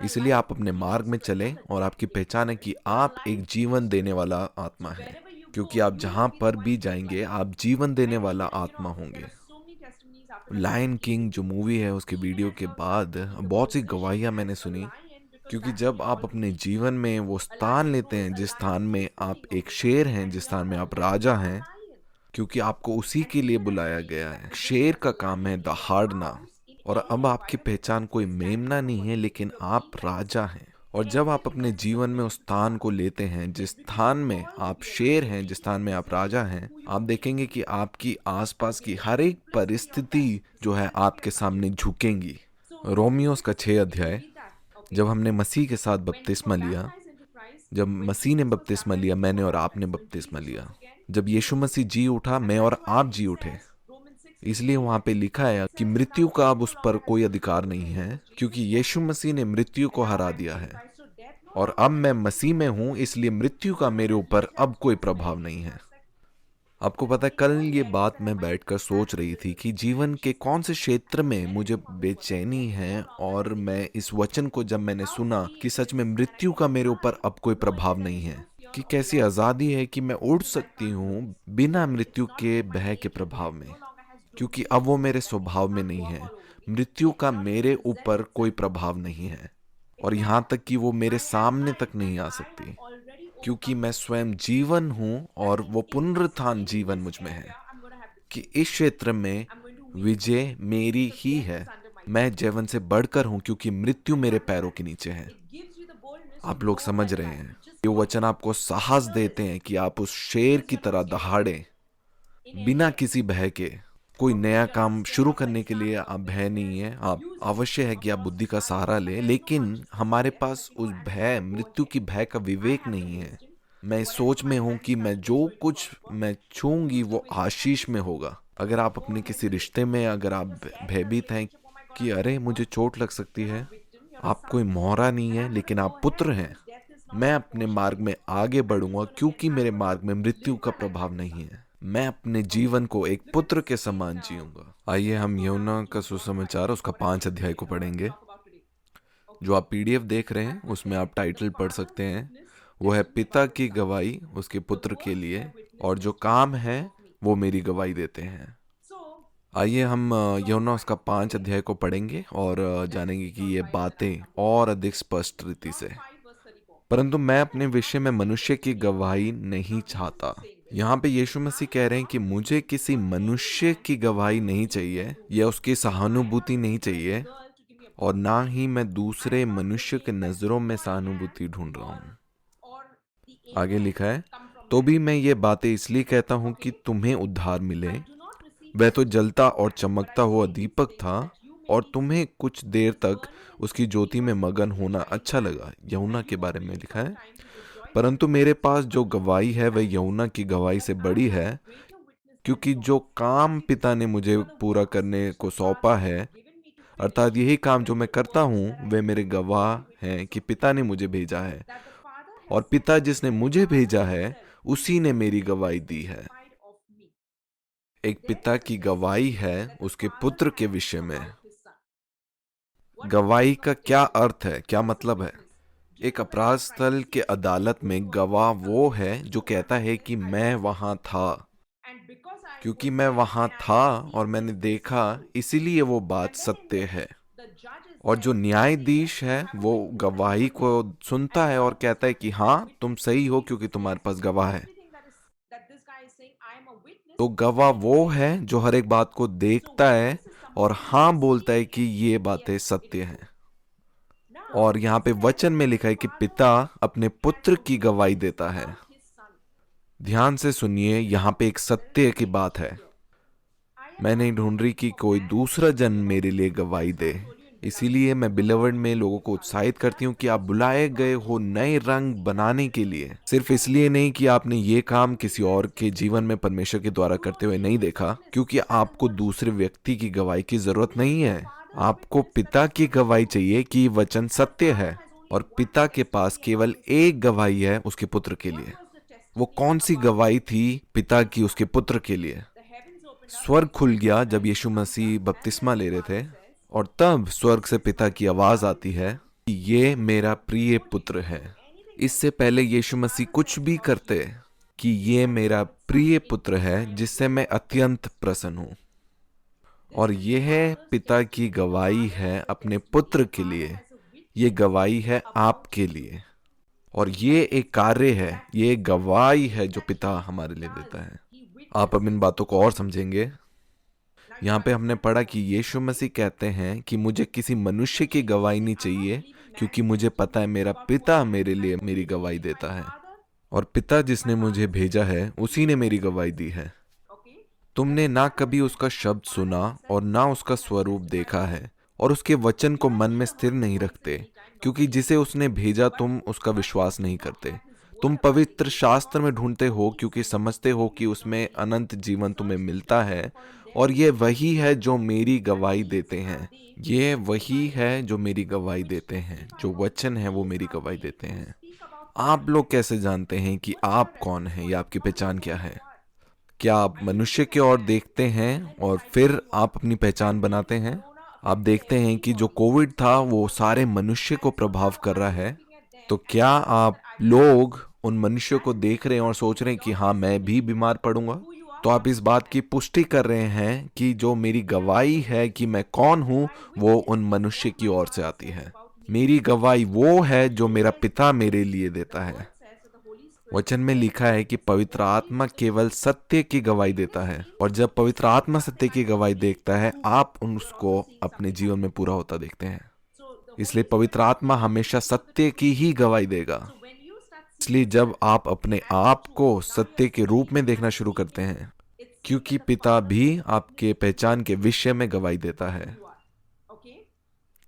इसलिए आप अपने मार्ग में चलें और आपकी पहचान है कि आप एक जीवन देने वाला आत्मा है, क्योंकि आप जहां पर भी जाएंगे आप जीवन देने वाला आत्मा होंगे। लायन किंग जो मूवी है उसके वीडियो के बाद बहुत सी गवाहियां मैंने सुनी, क्योंकि जब आप अपने जीवन में वो स्थान लेते हैं जिस स्थान में आप एक शेर हैं, जिस स्थान में आप राजा हैं, क्योंकि आपको उसी के लिए बुलाया गया है। शेर का काम है दहाड़ना, और अब आपकी पहचान कोई मेमना नहीं है, लेकिन आप राजा हैं। और जब आप अपने जीवन में उस स्थान को लेते हैं जिस स्थान में आप शेर हैं, जिस स्थान में आप राजा हैं, आप देखेंगे कि आपकी आसपास की हर एक परिस्थिति जो है आपके सामने झुकेंगी। रोमियोस का 6 अध्याय, जब हमने मसीह के साथ बपतिस्मा लिया, जब मसीह ने बपतिस्मा लिया, मैंने और आपने बपतिस्मा लिया, जब यीशु मसीह जी उठा, मैं और आप जी उठे। इसलिए वहां पे लिखा है कि मृत्यु का अब उस पर कोई अधिकार नहीं है, क्योंकि यीशु मसीह ने मृत्यु को हरा दिया है। और अब मैं मसीह में हूं, इसलिए मृत्यु का मेरे ऊपर अब कोई प्रभाव नहीं है। आपको पता है, कल ये बात मैं बैठकर सोच रही थी कि जीवन के कौन से क्षेत्र में मुझे बेचैनी है, और मैं इस वचन को जब मैंने सुना कि सच में मृत्यु का मेरे ऊपर अब कोई प्रभाव नहीं है, कि कैसी आजादी है कि मैं उड़ सकती हूँ बिना मृत्यु के भय के प्रभाव में, क्योंकि अब वो मेरे स्वभाव में नहीं है। मृत्यु का मेरे ऊपर कोई प्रभाव नहीं है, और यहाँ तक कि वो मेरे सामने तक नहीं आ सकती, क्योंकि मैं स्वयं जीवन हूँ और वो पुनरुत्थान जीवन मुझ में है, कि इस क्षेत्र में विजय मेरी ही है। मैं जीवन से बढ़कर हूँ, क्योंकि मृत्यु मेरे पैरों के नीचे है। आप लोग समझ रहे हैं? ये वचन आपको साहस देते हैं कि आप उस शेर की तरह दहाड़े बिना किसी भय के। कोई नया काम शुरू करने के लिए आप भय नहीं है, आप अवश्य है कि आप बुद्धि का सहारा लें, लेकिन हमारे पास उस भय, मृत्यु की भय का विवेक नहीं है। मैं इस सोच में हूं कि मैं जो कुछ मैं छूंगी वो आशीष में होगा। अगर आप अपने किसी रिश्ते में अगर आप भयभीत हैं कि अरे मुझे चोट लग सकती है, आप कोई मोहरा नहीं है, लेकिन आप पुत्र हैं। मैं अपने मार्ग में आगे बढ़ूंगा, क्योंकि मेरे मार्ग में मृत्यु का प्रभाव नहीं है। मैं अपने जीवन को एक पुत्र के समान जीऊंगा। आइए हम यूहन्ना का सुसमाचार उसका 5 अध्याय को पढ़ेंगे। जो आप पीडीएफ देख रहे हैं उसमें आप टाइटल पढ़ सकते हैं, वो है पिता की गवाही उसके पुत्र के लिए, और जो काम है वो मेरी गवाही देते हैं। आइए हम यूहन्ना उसका 5 अध्याय को पढ़ेंगे और जानेंगे कि ये बातें और अधिक स्पष्ट रीति से। परंतु मैं अपने विषय में मनुष्य की गवाही नहीं चाहता। यहाँ पे यीशु मसीह कह रहे हैं कि मुझे किसी मनुष्य की गवाही नहीं चाहिए, या उसकी सहानुभूति नहीं चाहिए, और ना ही मैं दूसरे मनुष्य के नजरों में सहानुभूति ढूंढ रहा हूँ। आगे लिखा है, तो भी मैं ये बातें इसलिए कहता हूँ कि तुम्हें उद्धार मिले। वह तो जलता और चमकता हुआ दीपक था, और तुम्हें कुछ देर तक उसकी ज्योति में मगन होना अच्छा लगा। यूहन्ना के बारे में लिखा है, परंतु मेरे पास जो गवाही है वह यूहन्ना की गवाही से बड़ी है, क्योंकि जो काम पिता ने मुझे पूरा करने को सौंपा है, अर्थात यही काम जो मैं करता हूँ, वे मेरे गवाह हैं कि पिता ने मुझे भेजा है, और पिता जिसने मुझे भेजा है उसी ने मेरी गवाही दी है। एक पिता की गवाही है उसके पुत्र के विषय में। गवाही का क्या अर्थ है, क्या मतलब है? एक अपराध स्थल के अदालत में गवाह वो है जो कहता है कि मैं वहां था। क्योंकि मैं वहां था और मैंने देखा, इसीलिए वो बात सत्य है। और जो न्यायाधीश है वो गवाही को सुनता है और कहता है कि हाँ, तुम सही हो क्योंकि तुम्हारे पास गवाह है। तो गवाह वो है जो हर एक बात को देखता है और हाँ बोलता है कि ये बातें सत्य हैं। और यहाँ पे वचन में लिखा है कि पिता अपने पुत्र की गवाही देता है। ध्यान से सुनिए, यहाँ पे एक सत्य की बात है। मैं नहीं ढूंढ रही कि कोई दूसरा जन मेरे लिए गवाही दे। इसीलिए मैं बिलवर्ड में लोगों को उत्साहित करती हूँ कि आप बुलाए गए हो नए रंग बनाने के लिए। सिर्फ इसलिए नहीं कि आपने ये काम किसी और के जीवन में परमेश्वर के द्वारा करते हुए नहीं देखा, क्योंकि आपको दूसरे व्यक्ति की गवाही की जरूरत नहीं है। आपको पिता की गवाही चाहिए कि वचन सत्य है, और पिता के पास केवल एक गवाही है उसके पुत्र के लिए। वो कौन सी गवाही थी पिता की उसके पुत्र के लिए? स्वर्ग खुल गया जब यीशु मसीह बपतिस्मा ले रहे थे, और तब स्वर्ग से पिता की आवाज आती है कि ये मेरा प्रिय पुत्र है। इससे पहले यीशु मसीह कुछ भी करते कि ये मेरा प्रिय पुत्र है जिससे मैं अत्यंत प्रसन्न हूं। और यह पिता की गवाही है अपने पुत्र के लिए, ये गवाही है आपके लिए। और ये एक कार्य है, ये एक गवाही है जो पिता हमारे लिए देता है। आप अब इन बातों को और समझेंगे। यहाँ पे हमने पढ़ा कि यीशु मसीह कहते हैं कि मुझे किसी मनुष्य की गवाही नहीं चाहिए, क्योंकि मुझे पता है मेरा पिता मेरे लिए मेरी गवाही देता है, और पिता जिसने मुझे भेजा है उसी ने मेरी गवाही दी है। तुमने ना कभी उसका शब्द सुना और ना उसका स्वरूप देखा है, और उसके वचन को मन में स्थिर नहीं रखते, क्योंकि जिसे उसने भेजा तुम उसका विश्वास नहीं करते। तुम पवित्र शास्त्र में ढूंढते हो क्योंकि समझते हो कि उसमें अनंत जीवन तुम्हें मिलता है, और ये वही है जो मेरी गवाही देते हैं। ये वही है जो मेरी गवाही देते हैं, जो वचन है वो मेरी गवाही देते हैं। आप लोग कैसे जानते हैं कि आप कौन हैं या आपकी पहचान क्या है? क्या आप मनुष्य की ओर देखते हैं और फिर आप अपनी पहचान बनाते हैं? आप देखते हैं कि जो कोविड था वो सारे मनुष्य को प्रभाव कर रहा है, तो क्या आप लोग उन मनुष्यों को देख रहे हैं और सोच रहे हैं कि हाँ, मैं भी बीमार पड़ूंगा? तो आप इस बात की पुष्टि कर रहे हैं कि जो मेरी गवाही है कि मैं कौन हूं, वो उन मनुष्य की ओर से आती है। मेरी गवाही वो है जो मेरा पिता मेरे लिए देता है। वचन में लिखा है कि पवित्र आत्मा केवल सत्य की गवाही देता है, और जब पवित्र आत्मा सत्य की गवाही देखता है, आप उसको अपने जीवन में पूरा होता देखते हैं। इसलिए पवित्र आत्मा हमेशा सत्य की ही गवाही देगा। इसलिए जब आप अपने आप को सत्य के रूप में देखना शुरू करते हैं, क्योंकि पिता भी आपके पहचान के विषय में गवाही देता है।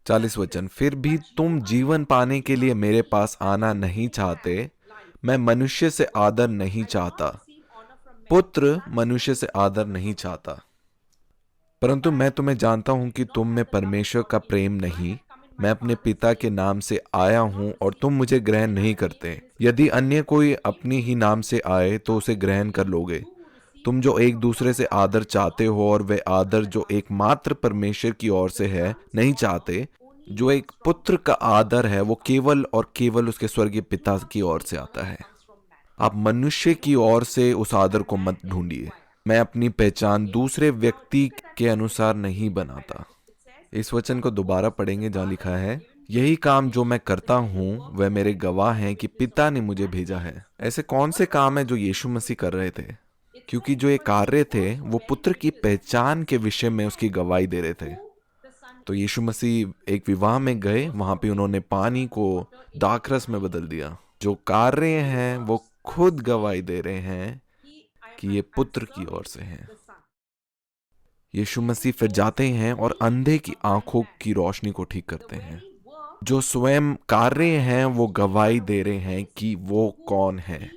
40 वचन, फिर भी तुम जीवन पाने के लिए मेरे पास आना नहीं चाहते। मैं मनुष्य से आदर नहीं चाहता, पुत्र मनुष्य से आदर नहीं चाहता, परंतु मैं तुम्हें जानता हूं कि तुम में परमेश्वर का प्रेम नहीं। मैं अपने पिता के नाम से आया हूं और तुम मुझे ग्रहण नहीं करते। यदि अन्य कोई अपनी ही नाम से आए तो उसे ग्रहण कर लोगे। तुम जो एक दूसरे से आदर चाहते हो, और वे आदर जो एकमात्र परमेश्वर की ओर से है नहीं चाहते। जो एक पुत्र का आदर है वो केवल और केवल उसके स्वर्गीय पिता की ओर से आता है। आप मनुष्य की ओर से उस आदर को मत ढूंढिए। मैं अपनी पहचान दूसरे व्यक्ति के अनुसार नहीं बनाता। इस वचन को दोबारा पढ़ेंगे जहाँ लिखा है, यही काम जो मैं करता हूँ वह मेरे गवाह हैं कि पिता ने मुझे भेजा है। ऐसे कौन से काम है जो यीशु मसीह कर रहे थे? क्योंकि जो ये कार्य थे वो पुत्र की पहचान के विषय में उसकी गवाही दे रहे थे। तो यीशु मसीह एक विवाह में गए, वहां पे उन्होंने पानी को दाखरस में बदल दिया। जो कार्य हैं वो खुद गवाही दे रहे हैं कि ये पुत्र की ओर से हैं। यीशु मसीह फिर जाते हैं और अंधे की आंखों की रोशनी को ठीक करते हैं। जो स्वयं कार्य हैं वो गवाही दे रहे हैं कि वो कौन है।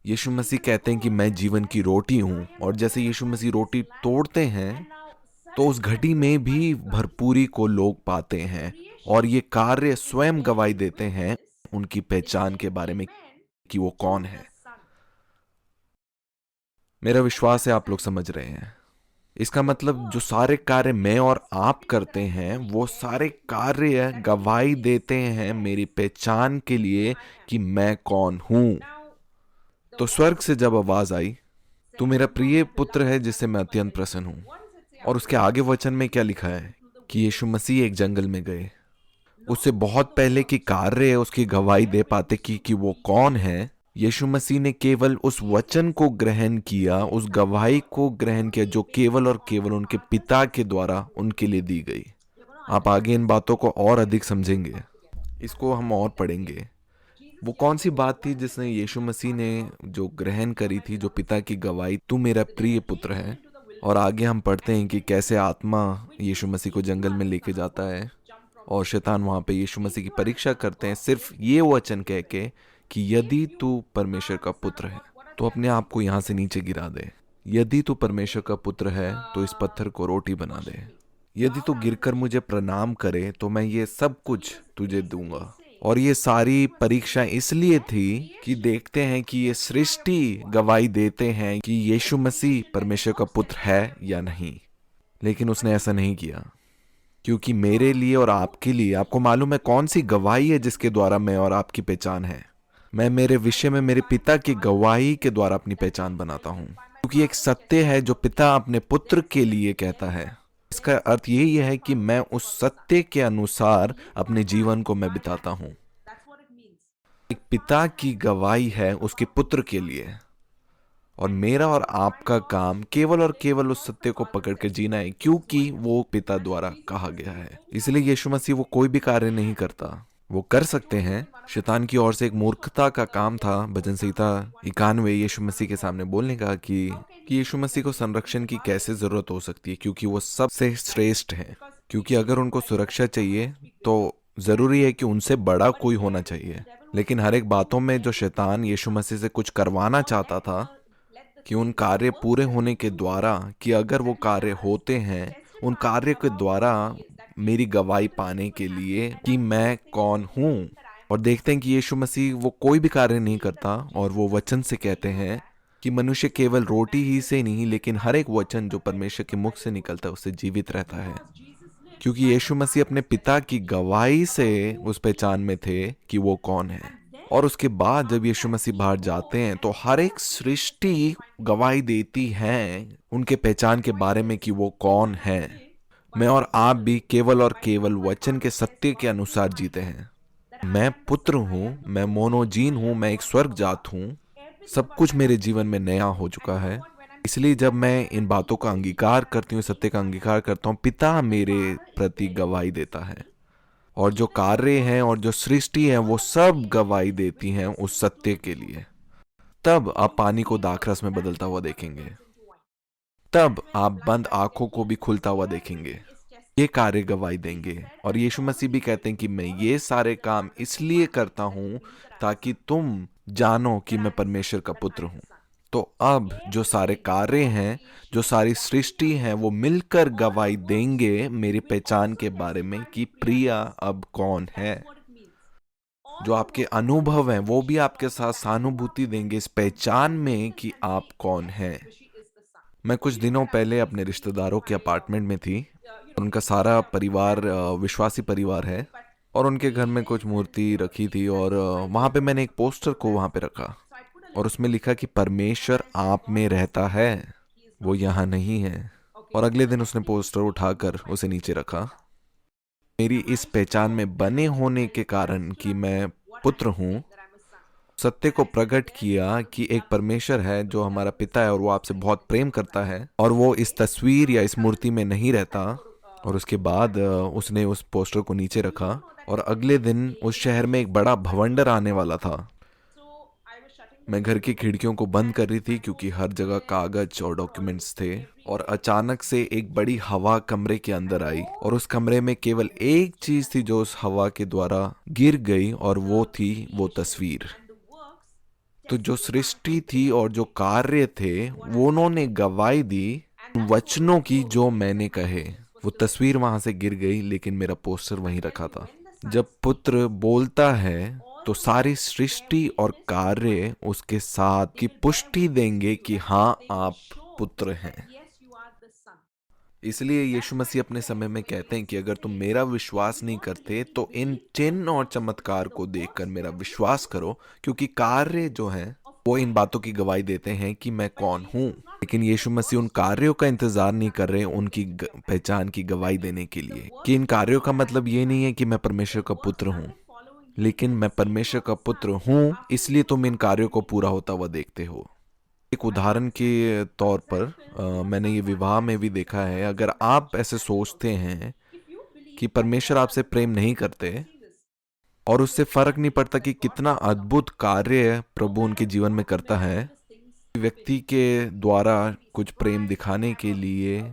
यीशु मसीह कहते हैं कि मैं जीवन की रोटी हूँ, और जैसे यीशु मसीह रोटी तोड़ते हैं तो उस घटी में भी भरपूरी को लोग पाते हैं, और ये कार्य स्वयं गवाही देते हैं उनकी पहचान के बारे में कि वो कौन है। मेरा विश्वास है आप लोग समझ रहे हैं। इसका मतलब जो सारे कार्य मैं और आप करते हैं वो सारे कार्य गवाही देते हैं मेरी पहचान के लिए कि मैं कौन हूं। तो स्वर्ग से जब आवाज आई, तू मेरा प्रिय पुत्र है जिससे मैं अत्यंत प्रसन्न हूं, और उसके आगे वचन में क्या लिखा है कि यीशु मसीह एक जंगल में गए। उससे बहुत पहले की कार्य उसकी गवाही दे पाते कि वो कौन है। यीशु मसीह ने केवल उस वचन को ग्रहण किया, उस गवाही को ग्रहण किया जो केवल और केवल उनके पिता के द्वारा उनके लिए दी गई। आप आगे इन बातों को और अधिक समझेंगे, इसको हम और पढ़ेंगे। वो कौन सी बात थी जिसने यीशु मसीह ने जो ग्रहण करी थी, जो पिता की गवाही, तू मेरा प्रिय पुत्र है। और आगे हम पढ़ते हैं कि कैसे आत्मा यीशु मसीह को जंगल में लेके जाता है, और शैतान वहां पे यीशु मसीह की परीक्षा करते हैं सिर्फ ये वचन कह के कि यदि तू परमेश्वर का पुत्र है तो अपने आप को यहां से नीचे गिरा दे। यदि तू परमेश्वर का पुत्र है तो इस पत्थर को रोटी बना दे। यदि तू गिरकर मुझे प्रणाम करे तो मैं ये सब कुछ तुझे दूंगा। और ये सारी परीक्षा इसलिए थी कि देखते हैं कि ये सृष्टि गवाही देते हैं कि यीशु मसीह परमेश्वर का पुत्र है या नहीं। लेकिन उसने ऐसा नहीं किया, क्योंकि मेरे लिए और आपके लिए, आपको मालूम है कौन सी गवाही है जिसके द्वारा मैं और आपकी पहचान है। मैं मेरे विषय में मेरे पिता की गवाही के द्वारा अपनी पहचान बनाता हूँ, क्योंकि एक सत्य है जो पिता अपने पुत्र के लिए कहता है। इसका अर्थ यही है कि मैं उस सत्य के अनुसार अपने जीवन को मैं बिताता हूँ। एक पिता की गवाही है उसके पुत्र के लिए, और मेरा और आपका काम केवल और केवल उस सत्य को पकड़ कर जीना है, क्योंकि वो पिता द्वारा कहा गया है। इसलिए यीशु मसीह वो कोई भी कार्य नहीं करता। वो कर सकते हैं, शैतान की ओर से एक मूर्खता का काम था भजन संहिता 91 यीशु मसीह के सामने बोलने का कि यीशु मसीह को संरक्षण की कैसे जरूरत हो सकती है, क्योंकि वो सबसे श्रेष्ठ है। क्योंकि अगर उनको सुरक्षा चाहिए तो जरूरी है कि उनसे बड़ा कोई होना चाहिए। लेकिन हर एक बातों में जो शैतान यीशु मसीह से कुछ करवाना चाहता था कि उन कार्य पूरे होने के द्वारा, कि अगर वो कार्य होते हैं उन कार्य के द्वारा मेरी गवाही पाने के लिए कि मैं कौन हूं। और देखते हैं कि यीशु मसीह वो कोई भी कार्य नहीं करता, और वो वचन से कहते हैं कि मनुष्य केवल रोटी ही से नहीं लेकिन हर एक वचन जो परमेश्वर के मुख से निकलता है उससे जीवित रहता है। क्योंकि यीशु मसीह अपने पिता की गवाही से उस पहचान में थे कि वो कौन है। और उसके बाद जब यीशु मसीह बाहर जाते हैं तो हर एक सृष्टि गवाही देती है उनके पहचान के बारे में कि वो कौन है। मैं और आप भी केवल और केवल वचन के सत्य के अनुसार जीते हैं। मैं पुत्र हूँ, मैं मोनोजीन हूँ, मैं एक स्वर्ग जात हूँ। सब कुछ मेरे जीवन में नया हो चुका है। इसलिए जब मैं इन बातों का अंगीकार करती हूँ, सत्य का अंगीकार करता हूँ, पिता मेरे प्रति गवाही देता है। और जो कार्य हैं और जो सृष्टि है वो सब गवाही देती हैं उस सत्य के लिए। तब आप पानी को दाखरस में बदलता हुआ देखेंगे। तब आप बंद आंखों को भी खुलता हुआ देखेंगे। ये कार्य गवाही देंगे। और यीशु मसीह भी कहते हैं कि मैं ये सारे काम इसलिए करता हूं ताकि तुम जानो कि मैं परमेश्वर का पुत्र हूं। तो अब जो सारे कार्य हैं, जो सारी सृष्टि है, वो मिलकर गवाही देंगे मेरी पहचान के बारे में कि प्रिया अब कौन है। जो आपके अनुभव हैं वो भी आपके साथ सहानुभूति देंगे इस पहचान में कि आप कौन हैं। मैं कुछ दिनों पहले अपने रिश्तेदारों के अपार्टमेंट में थी। उनका सारा परिवार विश्वासी परिवार है, और उनके घर में कुछ मूर्ति रखी थी, और वहां पे मैंने एक पोस्टर को वहां पे रखा, और उसमें लिखा कि परमेश्वर आप में रहता है, वो यहाँ नहीं है। और अगले दिन उसने पोस्टर उठाकर उसे नीचे रखा। मेरी इस पहचान में बने होने के कारण कि मैं पुत्र हूँ, सत्य को प्रकट किया कि एक परमेश्वर है जो हमारा पिता है, और वो आपसे बहुत प्रेम करता है, और वो इस तस्वीर या इस मूर्ति में नहीं रहता। और उसके बाद उसने उस पोस्टर को नीचे रखा, और अगले दिन उस शहर में एक बड़ा भवंडर आने वाला था। मैं घर की खिड़कियों को बंद कर रही थी क्योंकि हर जगह कागज और डॉक्यूमेंट्स थे, और अचानक से एक बड़ी हवा कमरे के अंदर आई, और उस कमरे में केवल एक चीज थी जो उस हवा के द्वारा गिर गई, और वो थी वो तस्वीर। तो जो सृष्टि थी और जो कार्य थे वो उन्होंने गवाही दी वचनों की जो मैंने कहे। वो तस्वीर वहां से गिर गई, लेकिन मेरा पोस्टर वहीं रखा था। जब पुत्र बोलता है तो सारी सृष्टि और कार्य उसके साथ की पुष्टि देंगे कि हाँ, आप पुत्र हैं। इसलिए यीशु मसीह अपने समय में कहते हैं कि अगर तुम मेरा विश्वास नहीं करते तो इन चिन्ह और चमत्कार को देखकर मेरा विश्वास करो, क्योंकि कार्य जो हैं वो इन बातों की गवाही देते हैं कि मैं कौन हूँ। लेकिन यीशु मसीह उन कार्यों का इंतजार नहीं कर रहे उनकी पहचान की गवाही देने के लिए। कि इन कार्यों का मतलब ये नहीं है कि मैं परमेश्वर का पुत्र हूँ, लेकिन मैं परमेश्वर का पुत्र हूँ इसलिए तुम इन कार्यों को पूरा होता हुआ देखते हो। एक उदाहरण के तौर पर मैंने ये विवाह में भी देखा है। अगर आप ऐसे सोचते हैं कि परमेश्वर आपसे प्रेम नहीं करते और उससे फर्क नहीं पड़ता कि कितना अद्भुत कार्य प्रभु उनके जीवन में करता है, व्यक्ति के द्वारा कुछ प्रेम दिखाने के लिए,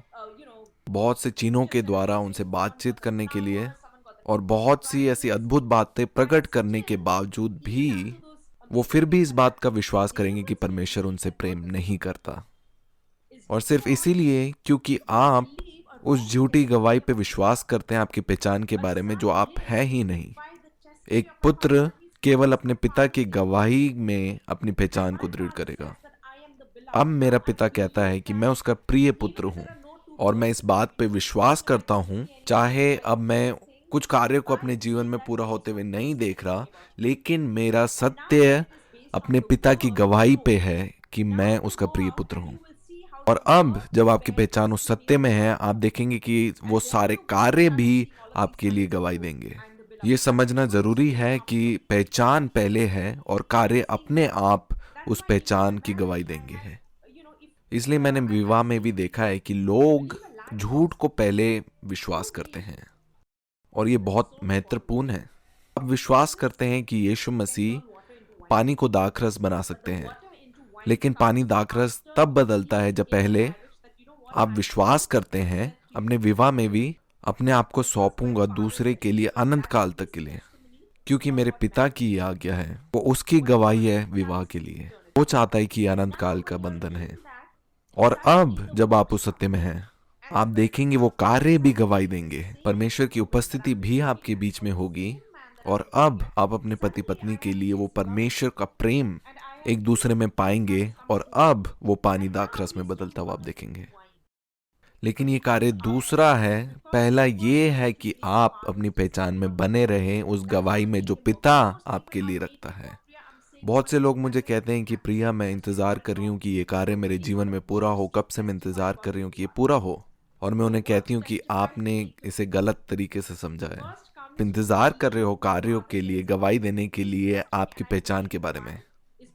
बहुत से चिन्हों के द्वारा उनसे बातचीत करने के लिए और बहुत सी ऐसी अद्भुत बातें प्रकट करने के बावजूद भी वो फिर भी इस बात का विश्वास करेंगे कि परमेश्वर उनसे प्रेम नहीं करता। और सिर्फ इसीलिए क्योंकि आप उस झूठी गवाही पे विश्वास करते हैं आपकी पहचान के बारे में, जो आप है ही नहीं। एक पुत्र केवल अपने पिता की गवाही में अपनी पहचान को दृढ़ करेगा। अब मेरा पिता कहता है कि मैं उसका प्रिय पुत्र हूं और मैं इस बात पे विश्वास करता हूं, चाहे अब मैं कुछ कार्य को अपने जीवन में पूरा होते हुए नहीं देख रहा, लेकिन मेरा सत्य अपने पिता की गवाही पे है कि मैं उसका प्रिय पुत्र हूं। और अब जब आपकी पहचान उस सत्य में है, आप देखेंगे कि वो सारे कार्य भी आपके लिए गवाही देंगे। ये समझना जरूरी है कि पहचान पहले है और कार्य अपने आप उस पहचान की गवाही देंगे। इसलिए मैंने विवाह में भी देखा है कि लोग झूठ को पहले विश्वास करते हैं और ये बहुत महत्वपूर्ण है। अब विश्वास करते हैं कि यीशु मसीह पानी को दाखरस बना सकते हैं, लेकिन पानी दाखरस तब बदलता है जब पहले आप विश्वास करते हैं। अपने विवाह में भी अपने आप को सौंपूंगा दूसरे के लिए अनंत काल तक के लिए, क्योंकि मेरे पिता की ये आज्ञा है, वो उसकी गवाही है विवाह के लिए। वो चाहता है कि अनंत काल का बंधन है। और अब जब आप उस सत्य में हैं, आप देखेंगे वो कार्य भी गवाही देंगे, परमेश्वर की उपस्थिति भी आपके बीच में होगी। और अब आप अपने पति पत्नी के लिए वो परमेश्वर का प्रेम एक दूसरे में पाएंगे और अब वो पानी दाखरस में बदलता हुआ आप देखेंगे। लेकिन ये कार्य दूसरा है। पहला ये है कि आप अपनी पहचान में बने रहें उस गवाही में जो पिता आपके लिए रखता है। बहुत से लोग मुझे कहते हैं कि प्रिया, मैं इंतजार कर रही हूँ कि ये कार्य मेरे जीवन में पूरा हो, कब से मैं इंतजार कर रही हूँ कि ये पूरा हो। और मैं उन्हें कहती हूँ कि आपने इसे गलत तरीके से समझा है। आप इंतजार कर रहे हो कार्यों के लिए, गवाही देने के लिए आपकी पहचान के बारे में।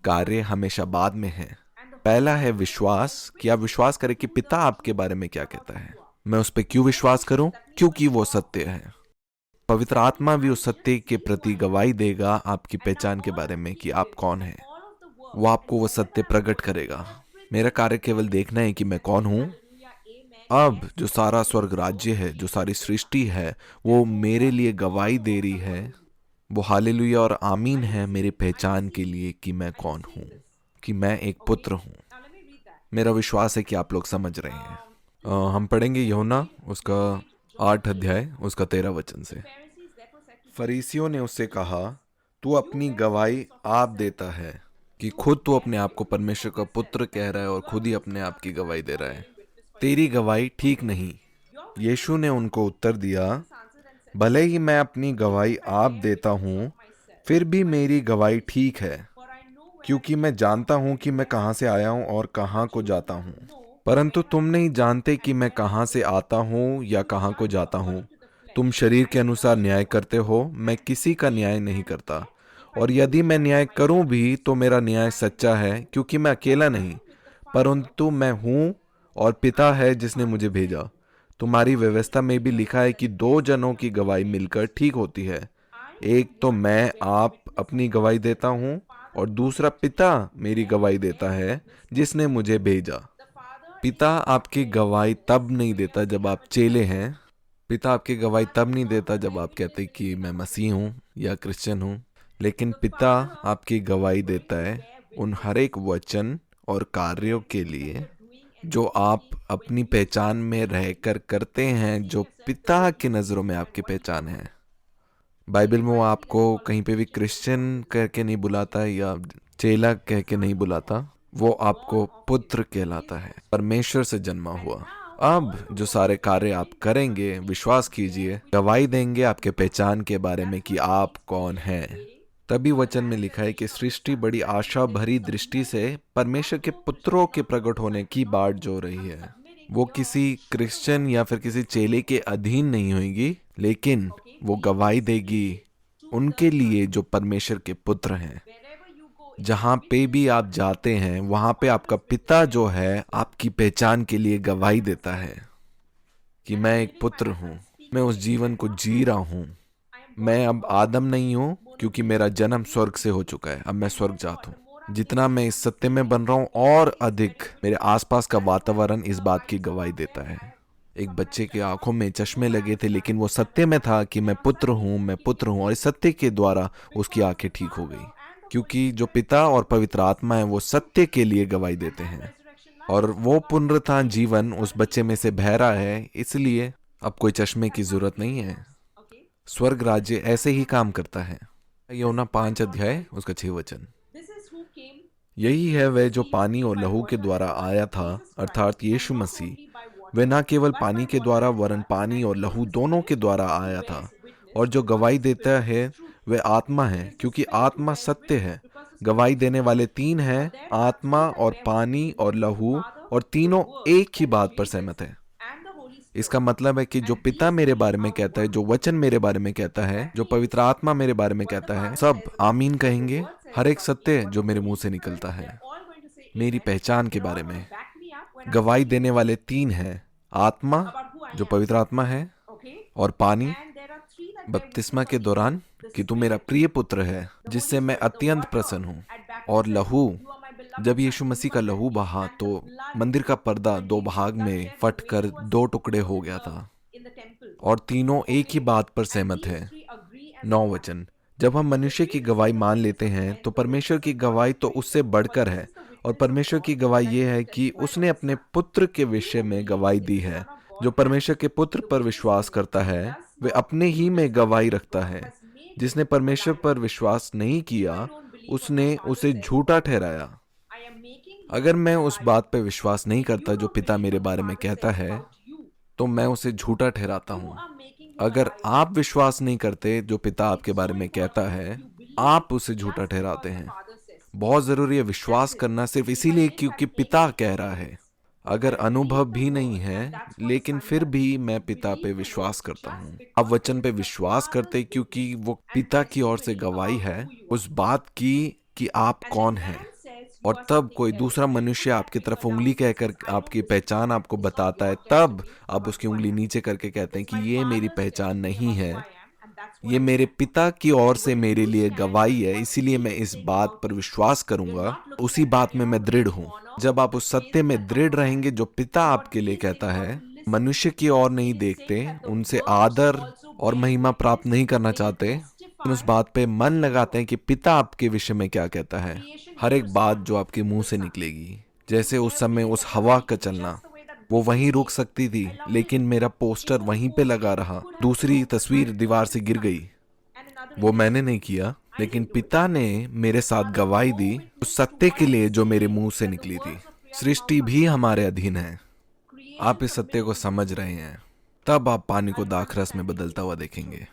कार्य हमेशा बाद में है। पहला है विश्वास, कि आप विश्वास करें कि पिता आपके बारे में क्या कहता है। मैं उस पर क्यों विश्वास करूं? क्योंकि वो सत्य है। पवित्र आत्मा भी उस सत्य के प्रति गवाही देगा आपकी पहचान के बारे में कि आप कौन हैं। वो आपको वो सत्य प्रकट करेगा। मेरा कार्य केवल देखना है कि मैं कौन हूं। अब जो सारा स्वर्ग राज्य है, जो सारी सृष्टि है, वो मेरे लिए गवाही दे रही है। वो हालेलुया और आमीन है मेरी पहचान के लिए कि मैं कौन हूं, कि मैं एक पुत्र हूं। मेरा विश्वास है कि आप लोग समझ रहे हैं। हम पढ़ेंगे यूहन्ना उसका 8 अध्याय उसका 13 वचन से। फरीसियों ने उससे कहा, तू अपनी गवाही आप देता है कि खुद तू अपने आप को परमेश्वर का पुत्र कह रहा है और खुद ही अपने आप की गवाही दे रहा है। तेरी गवाही ठीक नहीं। यीशु ने उनको उत्तर दिया, भले ही मैं अपनी गवाही आप देता हूँ, फिर भी मेरी गवाही ठीक है, क्योंकि मैं जानता हूँ कि मैं कहाँ से आया हूँ और कहाँ को जाता हूँ। परंतु तुम नहीं जानते कि मैं कहाँ से आता हूँ या कहाँ को जाता हूँ। तुम शरीर के अनुसार न्याय करते हो, मैं किसी का न्याय नहीं करता। और यदि मैं न्याय करूँ भी तो मेरा न्याय सच्चा है, क्योंकि मैं अकेला नहीं, परंतु मैं हूँ और पिता है जिसने मुझे भेजा। तुम्हारी व्यवस्था में भी लिखा है कि 2 जनों की गवाही मिलकर ठीक होती है। एक तो मैं आप अपनी गवाही देता हूँ और दूसरा पिता मेरी गवाही देता है जिसने मुझे भेजा। पिता आपकी गवाही तब नहीं देता जब आप चेले हैं। पिता आपकी गवाही तब नहीं देता जब आप कहते कि मैं मसीह हूँ या क्रिश्चियन हूँ। लेकिन पिता आपकी गवाही देता है उन हर एक वचन और कार्यों के लिए जो आप अपनी पहचान में रहकर करते हैं, जो पिता की नज़रों में आपकी पहचान है। बाइबल में वो आपको कहीं पे भी क्रिश्चियन कह के नहीं बुलाता या चेला कह के नहीं बुलाता, वो आपको पुत्र कहलाता है, परमेश्वर से जन्मा हुआ। अब जो सारे कार्य आप करेंगे, विश्वास कीजिए, गवाही देंगे आपके पहचान के बारे में कि आप कौन हैं। तभी वचन में लिखा है कि सृष्टि बड़ी आशा भरी दृष्टि से परमेश्वर के पुत्रों के प्रकट होने की बाट जो रही है। वो किसी क्रिश्चियन या फिर किसी चेले के अधीन नहीं होगी, लेकिन वो गवाही देगी उनके लिए जो परमेश्वर के पुत्र हैं। जहां पे भी आप जाते हैं, वहां पे आपका पिता जो है आपकी पहचान के लिए गवाही देता है कि मैं एक पुत्र हूं, मैं उस जीवन को जी रहा हूं। मैं अब आदम नहीं हूं, क्योंकि मेरा जन्म स्वर्ग से हो चुका है। अब मैं स्वर्ग जाता हूं। जितना मैं इस सत्य में बन रहा हूं, और अधिक मेरे आसपास का वातावरण इस बात की गवाही देता है। एक बच्चे की आंखों में चश्मे लगे थे, लेकिन वो सत्य में था कि मैं पुत्र हूं, मैं पुत्र हूं, और इस सत्य के द्वारा उसकी आंखें ठीक हो गई। क्योंकि जो पिता और पवित्र आत्मा है वो सत्य के लिए गवाही देते हैं, और वो पुनरुत्थान जीवन उस बच्चे में से बह रहा है। इसलिए अब कोई चश्मे की जरूरत नहीं है। स्वर्ग राज्य ऐसे ही काम करता है। योना 5 अध्याय उसका 6 वचन। यही है वह जो पानी और लहू के द्वारा आया था, अर्थात यीशु मसीह। वह न केवल पानी के द्वारा वरन पानी और लहू दोनों के द्वारा आया था। और जो गवाही देता है वह आत्मा है, क्योंकि आत्मा सत्य है। गवाही देने वाले तीन हैं, आत्मा और पानी और लहू, और तीनों एक ही बात पर सहमत है। इसका मतलब है कि जो पिता मेरे बारे में कहता है, जो वचन मेरे बारे में कहता है, जो पवित्र आत्मा मेरे बारे में कहता है, सब आमीन कहेंगे। हर एक सत्य जो मेरे मुंह से निकलता है मेरी पहचान के बारे में। गवाही देने वाले तीन हैं, आत्मा जो पवित्र आत्मा है, और पानी बपतिस्मा के दौरान कि तू मेरा प्रिय पुत्र है जिससे मैं अत्यंत प्रसन्न हूँ, और लहू जब यीशु मसीह का लहू बहा तो मंदिर का पर्दा दो भाग में फटकर दो टुकड़े हो गया था, और तीनों एक ही बात पर सहमत है। 9 वचन। जब हम मनुष्य की गवाही मान लेते हैं तो परमेश्वर की गवाही तो उससे बढ़कर है, और परमेश्वर की गवाही ये है कि उसने अपने पुत्र के विषय में गवाही दी है। जो परमेश्वर के पुत्र पर विश्वास करता है वह अपने ही में गवाही रखता है। जिसने परमेश्वर पर विश्वास नहीं किया उसने उसे झूठा ठहराया। अगर मैं उस बात पर विश्वास नहीं करता जो पिता मेरे बारे में कहता है, तो मैं उसे झूठा ठहराता हूँ। अगर आप विश्वास नहीं करते जो पिता आपके बारे में कहता है, आप उसे झूठा ठहराते हैं। बहुत जरूरी है विश्वास करना, सिर्फ इसीलिए क्योंकि पिता कह रहा है। अगर अनुभव भी नहीं है, लेकिन फिर भी मैं पिता पे विश्वास करता हूँ। आप वचन पे विश्वास करते क्योंकि वो पिता की ओर से गवाही है उस बात की कि आप कौन हैं। और तब कोई दूसरा मनुष्य आपकी तरफ उंगली कहकर आपकी पहचान आपको बताता है, तब आप उसकी उंगली नीचे करके कहते हैं कि ये मेरी पहचान नहीं है, ये मेरे पिता की ओर से मेरे लिए गवाही है, इसीलिए मैं इस बात पर विश्वास करूंगा। उसी बात में मैं दृढ़ हूं। जब आप उस सत्य में दृढ़ रहेंगे जो पिता आपके लिए कहता है, मनुष्य की ओर नहीं देखते, उनसे आदर और महिमा प्राप्त नहीं करना चाहते, लेकिन उस बात पे मन लगाते हैं कि पिता आपके विषय में क्या कहता है। हर एक बात जो आपके मुंह से निकलेगी, जैसे उस समय उस हवा का चलना, वो वहीं रुक सकती थी, लेकिन मेरा पोस्टर वहीं पे लगा रहा। दूसरी तस्वीर दीवार से गिर गई, वो मैंने नहीं किया, लेकिन पिता ने मेरे साथ गवाही दी उस सत्य के लिए जो मेरे मुंह से निकली थी। सृष्टि भी हमारे अधीन है। आप इस सत्य को समझ रहे हैं, तब आप पानी को दाखरस में बदलता हुआ देखेंगे।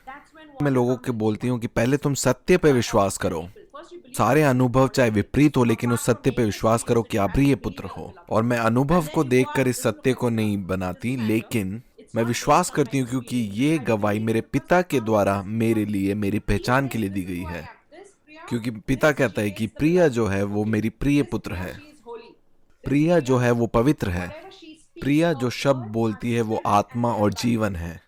मैं लोगों को बोलती हूँ कि पहले तुम सत्य पे विश्वास करो। सारे अनुभव चाहे विपरीत हो, लेकिन उस सत्य पे विश्वास करो कि आप प्रिय पुत्र हो। और मैं अनुभव को देखकर इस सत्य को नहीं बनाती, लेकिन मैं विश्वास करती हूँ क्योंकि ये गवाही मेरे पिता के द्वारा मेरे लिए, मेरी पहचान के लिए दी गई है। क्योंकि पिता कहता है कि प्रिया जो है वो मेरी प्रिय पुत्र है, प्रिया जो है वो पवित्र है, प्रिया जो शब्द बोलती है वो आत्मा और जीवन है।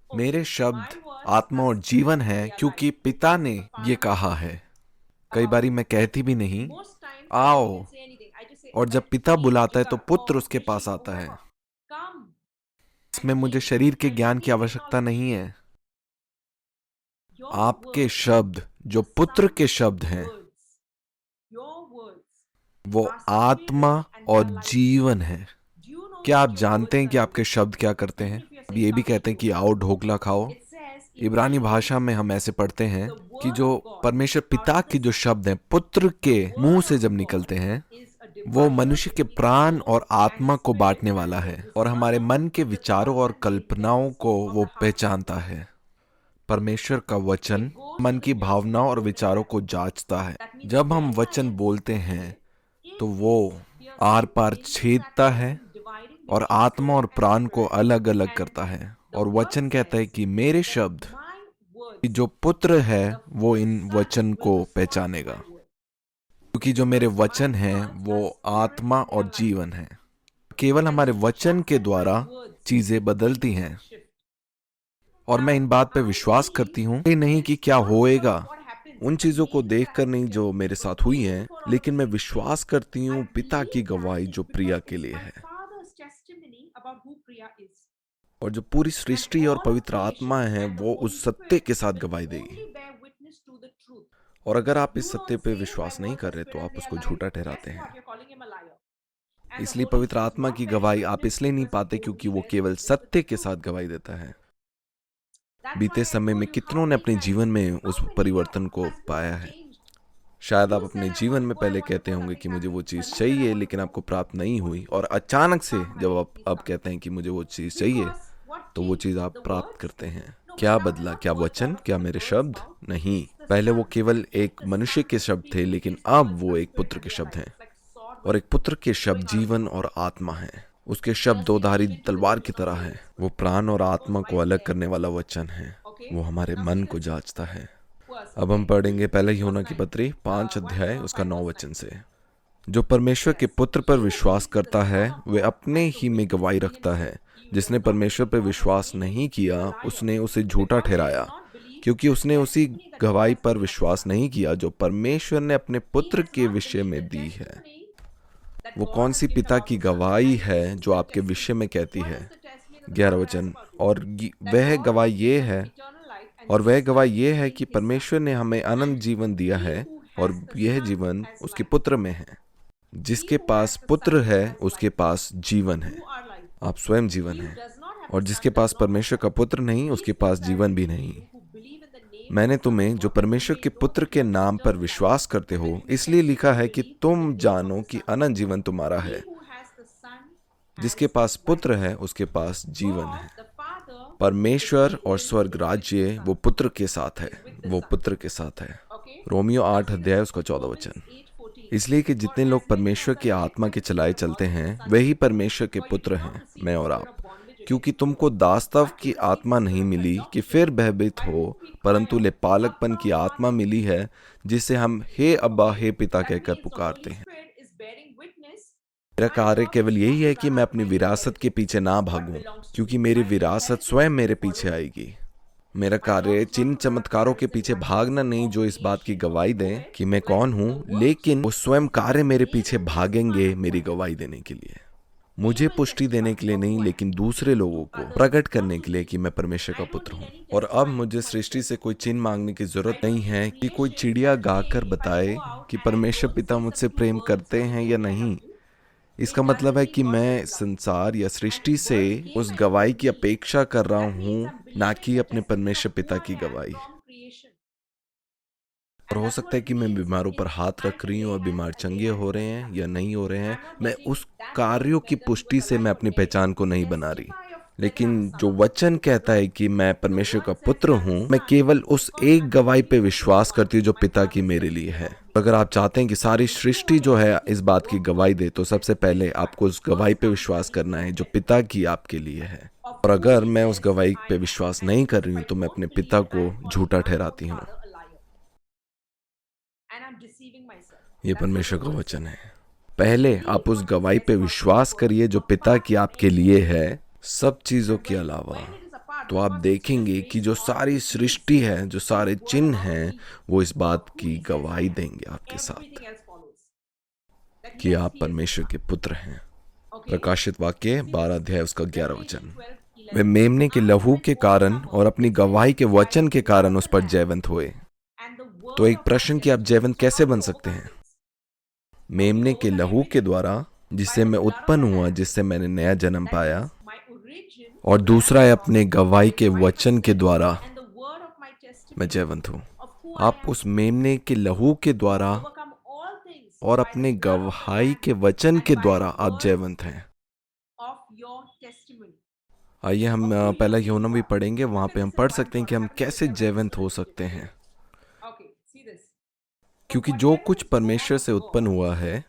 मेरे शब्द आत्मा और जीवन है क्योंकि पिता ने ये कहा है। कई बारी मैं कहती भी नहीं आओ, और जब पिता बुलाता है तो पुत्र उसके पास आता है। इसमें मुझे शरीर के ज्ञान की आवश्यकता नहीं है। आपके शब्द जो पुत्र के शब्द हैं, वो आत्मा और जीवन है। क्या आप जानते हैं कि आपके शब्द क्या करते हैं? अब ये भी कहते हैं कि आओ ढोकला खाओ। इब्रानी भाषा में हम ऐसे पढ़ते हैं कि जो परमेश्वर पिता के जो शब्द हैं पुत्र के मुंह से जब निकलते हैं, वो मनुष्य के प्राण और आत्मा को बांटने वाला है और हमारे मन के विचारों और कल्पनाओं को वो पहचानता है। परमेश्वर का वचन मन की भावनाओं और विचारों को जांचता है। जब हम वचन बोलते हैं तो वो आर पार छेदता है और आत्मा और प्राण को अलग अलग करता है। और वचन कहता है कि मेरे शब्द कि जो पुत्र है वो इन वचन को पहचानेगा, क्योंकि जो मेरे वचन हैं वो आत्मा और जीवन है। केवल हमारे वचन के द्वारा चीजें बदलती हैं और मैं इन बात पे विश्वास करती हूँ, ये नहीं कि क्या होएगा उन चीजों को देखकर नहीं जो मेरे साथ हुई हैं, लेकिन मैं विश्वास करती हूँ पिता की गवाही जो प्रिया के लिए है। और जो पूरी सृष्टि और पवित्र आत्मा है वो उस सत्य के साथ गवाही देगी। और अगर आप इस सत्य पे विश्वास नहीं कर रहे तो आप उसको झूठा ठहराते हैं। इसलिए पवित्र आत्मा की गवाही आप इसलिए नहीं पाते क्योंकि वो केवल सत्य के साथ गवाही देता है। बीते समय में कितनों ने अपने जीवन में उस परिवर्तन को पाया है। शायद आप अपने जीवन में पहले कहते होंगे कि मुझे वो चीज़ चाहिए, लेकिन आपको प्राप्त नहीं हुई, और अचानक से जब आप अब कहते हैं कि मुझे वो चीज़ चाहिए तो वो चीज़ आप प्राप्त करते हैं। क्या बदला? क्या वचन? क्या मेरे शब्द? नहीं, पहले वो केवल एक मनुष्य के शब्द थे, लेकिन अब वो एक पुत्र के शब्द हैं। और एक पुत्र के शब्द जीवन और आत्मा है। उसके शब्द दो धारी तलवार की तरह है। वो प्राण और आत्मा को अलग करने वाला वचन है। वो हमारे मन को जांचता है। अब हम पढ़ेंगे पहले यूहन्ना की पत्री 5 अध्याय उसका 9 वचन से। जो परमेश्वर के पुत्र पर विश्वास करता है वह अपने ही में गवाही रखता है। जिसने परमेश्वर पर विश्वास नहीं किया उसने उसे झूठा ठहराया, क्योंकि उसने उसी गवाही पर विश्वास नहीं किया जो परमेश्वर ने अपने पुत्र के विषय में दी है। वो कौन सी पिता की गवाही है जो आपके विषय में कहती है? 11 वचन। और वह गवाही ये है कि परमेश्वर ने हमें अनंत जीवन दिया है और यह जीवन उसके पुत्र में है। जिसके पास पुत्र है उसके पास जीवन है। आप स्वयं जीवन हैं। और जिसके पास परमेश्वर का पुत्र नहीं उसके पास जीवन भी नहीं। मैंने तुम्हें जो परमेश्वर के पुत्र के नाम पर विश्वास करते हो इसलिए लिखा है कि तुम जानो कि अनंत जीवन तुम्हारा है। जिसके पास पुत्र है उसके पास जीवन है। परमेश्वर और स्वर्ग राज्य वो पुत्र के साथ है। वो पुत्र के साथ है। रोमियो 8 अध्याय उसका 14 वचन। इसलिए कि जितने लोग परमेश्वर की आत्मा के चलाए चलते हैं वही परमेश्वर के पुत्र हैं, मैं और आप। क्योंकि तुमको दासत्व की आत्मा नहीं मिली कि फिर भयभीत हो, परंतु लेपालकपन की आत्मा मिली है, जिसे हम हे अब्बा हे पिता कहकर पुकारते हैं। मेरा कार्य केवल यही है कि मैं अपनी विरासत के पीछे ना भागूं, क्योंकि मेरी विरासत स्वयं मेरे पीछे आएगी। मेरा कार्य चिन्ह चमत्कारों के पीछे भागना नहीं जो इस बात की गवाही दें कि मैं कौन हूं, लेकिन वो स्वयं कार्य मेरे पीछे भागेंगे मेरी गवाही देने के लिए। मुझे पुष्टि देने के लिए नहीं, लेकिन दूसरे लोगों को प्रकट करने के लिए कि मैं परमेश्वर का पुत्र हूँ। और अब मुझे सृष्टि से कोई चिन्ह मांगने की जरूरत नहीं है कि कोई चिड़िया गाकर बताए कि परमेश्वर पिता मुझसे प्रेम करते हैं या नहीं। इसका मतलब है कि मैं संसार या सृष्टि से उस गवाही की अपेक्षा कर रहा हूँ, ना कि अपने परमेश्वर पिता की गवाही। और हो सकता है कि मैं बीमारों पर हाथ रख रही हूँ और बीमार चंगे हो रहे हैं या नहीं हो रहे हैं। मैं उस कार्यों की पुष्टि से मैं अपनी पहचान को नहीं बना रही, लेकिन जो वचन कहता है कि मैं परमेश्वर का पुत्र हूँ, मैं केवल उस एक गवाही पे विश्वास करती हूँ जो पिता की मेरे लिए है। अगर आप चाहते हैं कि सारी सृष्टि जो है इस बात की गवाही दे, तो सबसे पहले आपको उस गवाही पे विश्वास करना है जो पिता की आपके लिए है। और अगर मैं उस गवाही पे विश्वास नहीं कर रही हूँ तो मैं अपने पिता को झूठा ठहराती हूँ। ये परमेश्वर का वचन है। पहले आप उस गवाही पे विश्वास करिए जो पिता की आपके लिए है, सब चीजों के अलावा। तो आप देखेंगे कि जो सारी सृष्टि है, जो सारे चिन्ह हैं, वो इस बात की गवाही देंगे आपके साथ कि आप परमेश्वर के पुत्र हैं। प्रकाशित वाक्य 12 अध्याय उसका 11 वचन। वे मेमने के लहू के कारण और अपनी गवाही के वचन के कारण उस पर जयवंत हुए। तो एक प्रश्न कि आप जयवंत कैसे बन सकते हैं? मेमने के लहू के द्वारा, जिससे मैं उत्पन्न हुआ, जिससे मैंने नया जन्म पाया, और दूसरा है अपने गवाही के वचन के द्वारा मैं जयवंत हूँ। आप उस मेमने के लहू के द्वारा और अपने गवाही के वचन के द्वारा आप जयवंत हैं। आइए हम पहला यूहन्ना भी पढ़ेंगे, वहां पे हम पढ़ सकते हैं कि हम कैसे जयवंत हो सकते हैं। क्योंकि जो कुछ परमेश्वर से उत्पन्न हुआ है,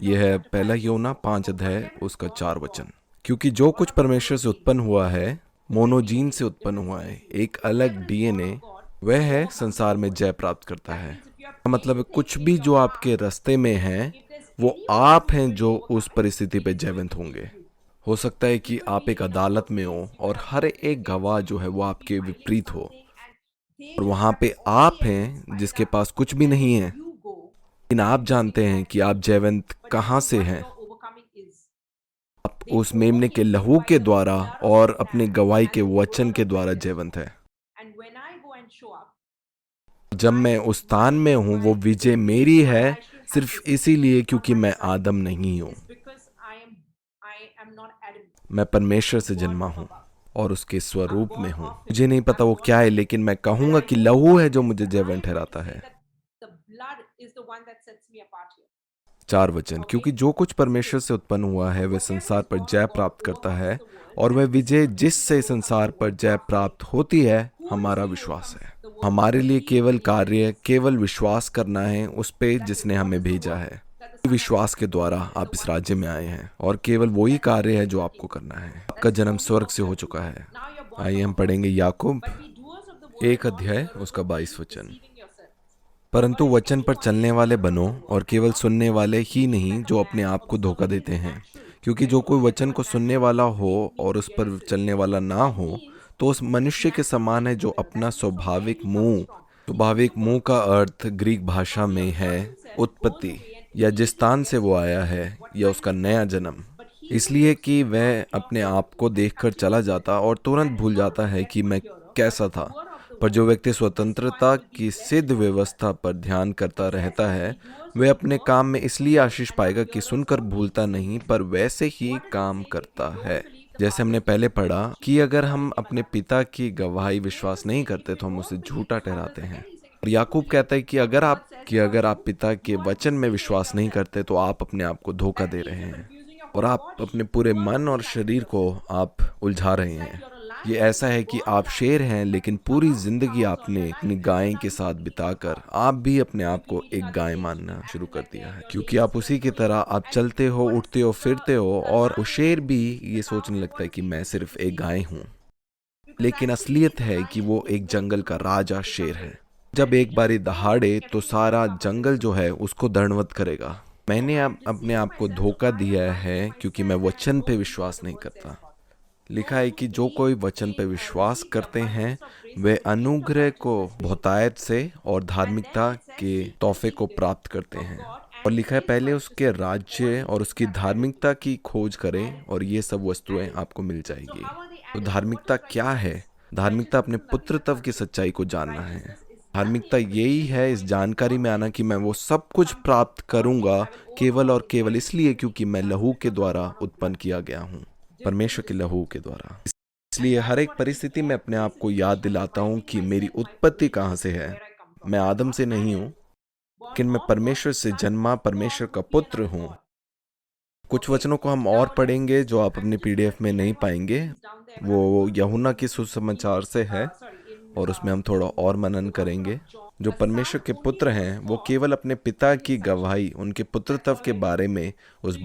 यह है पहला यूहन्ना 5 अध्याय उसका 4 वचन। क्योंकि जो कुछ परमेश्वर से उत्पन्न हुआ है, मोनोजीन से उत्पन्न हुआ है, एक अलग डीएनए, वह है संसार में जय प्राप्त करता है। मतलब कुछ भी जो आपके रास्ते में है, वो आप हैं जो उस परिस्थिति पे जयवंत होंगे। हो सकता है कि आप एक अदालत में हो और हर एक गवाह जो है वो आपके विपरीत हो, और वहां पे आप हैं जिसके पास कुछ भी नहीं है, लेकिन आप जानते हैं कि आप जयवंत कहां से हैं। आप उस मेमने के लहू के द्वारा और अपने गवाही के वचन के द्वारा जयवंत है। जब मैं उस स्थान में हूं, वो विजय मेरी है सिर्फ इसीलिए क्योंकि मैं आदम नहीं हूं। मैं परमेश्वर से जन्मा हूं और उसके स्वरूप में हूं। मुझे नहीं पता वो क्या है, लेकिन मैं कहूंगा कि लहू है जो मुझे जयवंत ठहराता है। 4 वचन। क्योंकि जो कुछ परमेश्वर से उत्पन्न हुआ है वह संसार पर जय प्राप्त करता है, और वह विजय जिससे संसार पर जय प्राप्त होती है हमारा विश्वास है। हमारे लिए केवल कार्य, केवल विश्वास करना है उस पे जिसने हमें भेजा है। विश्वास के द्वारा आप इस राज्य में आए हैं, और केवल वही कार्य है जो आपको करना है। आपका जन्म स्वर्ग से हो चुका है। आइए हम पढ़ेंगे याकूब 1 अध्याय उसका 22 वचन। परंतु वचन पर चलने वाले बनो, और केवल सुनने वाले ही नहीं जो अपने आप को धोखा देते हैं। क्योंकि जो कोई वचन को सुनने वाला हो और उस पर चलने वाला ना हो, तो उस मनुष्य के समान है जो अपना स्वाभाविक मुंह का अर्थ ग्रीक भाषा में है उत्पत्ति, या जिस स्थान से वो आया है, या उसका नया जन्म। इसलिए कि वह अपने आप को देखकर चला जाता और तुरंत भूल जाता है कि मैं कैसा था। पर जो व्यक्ति स्वतंत्रता की सिद्ध व्यवस्था पर ध्यान करता रहता है, वह अपने काम में इसलिए आशीष पाएगा कि सुनकर भूलता नहीं, पर वैसे ही काम करता है। जैसे हमने पहले पढ़ा कि अगर हम अपने पिता की गवाही विश्वास नहीं करते तो हम उसे झूठा ठहराते हैं। और याकूब कहता है कि अगर आप पिता के वचन में विश्वास नहीं करते तो आप अपने आप को धोखा दे रहे हैं, और आप अपने पूरे मन और शरीर को आप उलझा रहे हैं। ये ऐसा है कि आप शेर हैं, लेकिन पूरी जिंदगी आपने अपनी गाय के साथ बिताकर आप भी अपने आप को एक गाय मानना शुरू कर दिया है। क्योंकि आप उसी की तरह आप चलते हो, उठते हो, फिरते हो, और वो शेर भी ये सोचने लगता है कि मैं सिर्फ एक गाय हूँ, लेकिन असलियत है कि वो एक जंगल का राजा शेर है। जब एक बारी दहाड़े तो सारा जंगल जो है उसको दंडवत करेगा। मैंने अपने आप को धोखा दिया है क्योंकि मैं वचन पे विश्वास नहीं करता। लिखा है कि जो कोई वचन पे विश्वास करते हैं वे अनुग्रह को बहुतायत से और धार्मिकता के तोहफे को प्राप्त करते हैं। और लिखा है पहले उसके राज्य और उसकी धार्मिकता की खोज करें और ये सब वस्तुएं आपको मिल जाएगी। तो धार्मिकता क्या है? धार्मिकता अपने पुत्रत्व की सच्चाई को जानना है। धार्मिकता यही है इस जानकारी में आना कि मैं वो सब कुछ प्राप्त करूंगा केवल और केवल इसलिए क्योंकि मैं लहू के द्वारा उत्पन्न किया गया हूँ, परमेश्वर के लहू के द्वारा। इसलिए हर एक परिस्थिति में अपने आप को याद दिलाता हूँ कि मेरी उत्पत्ति कहाँ से है। मैं आदम से नहीं हूँ, लेकिन मैं परमेश्वर से जन्मा परमेश्वर का पुत्र हूँ। कुछ वचनों को हम और पढ़ेंगे जो आप अपने पीडीएफ में नहीं पाएंगे। वो यूहन्ना की सुसमाचार से है और उसमें हम थोड़ा और मनन करेंगे। जो परमेश्वर के पुत्र हैं वो केवल अपने पिता की गवाही, उनके पुत्रत्व के बारे में उस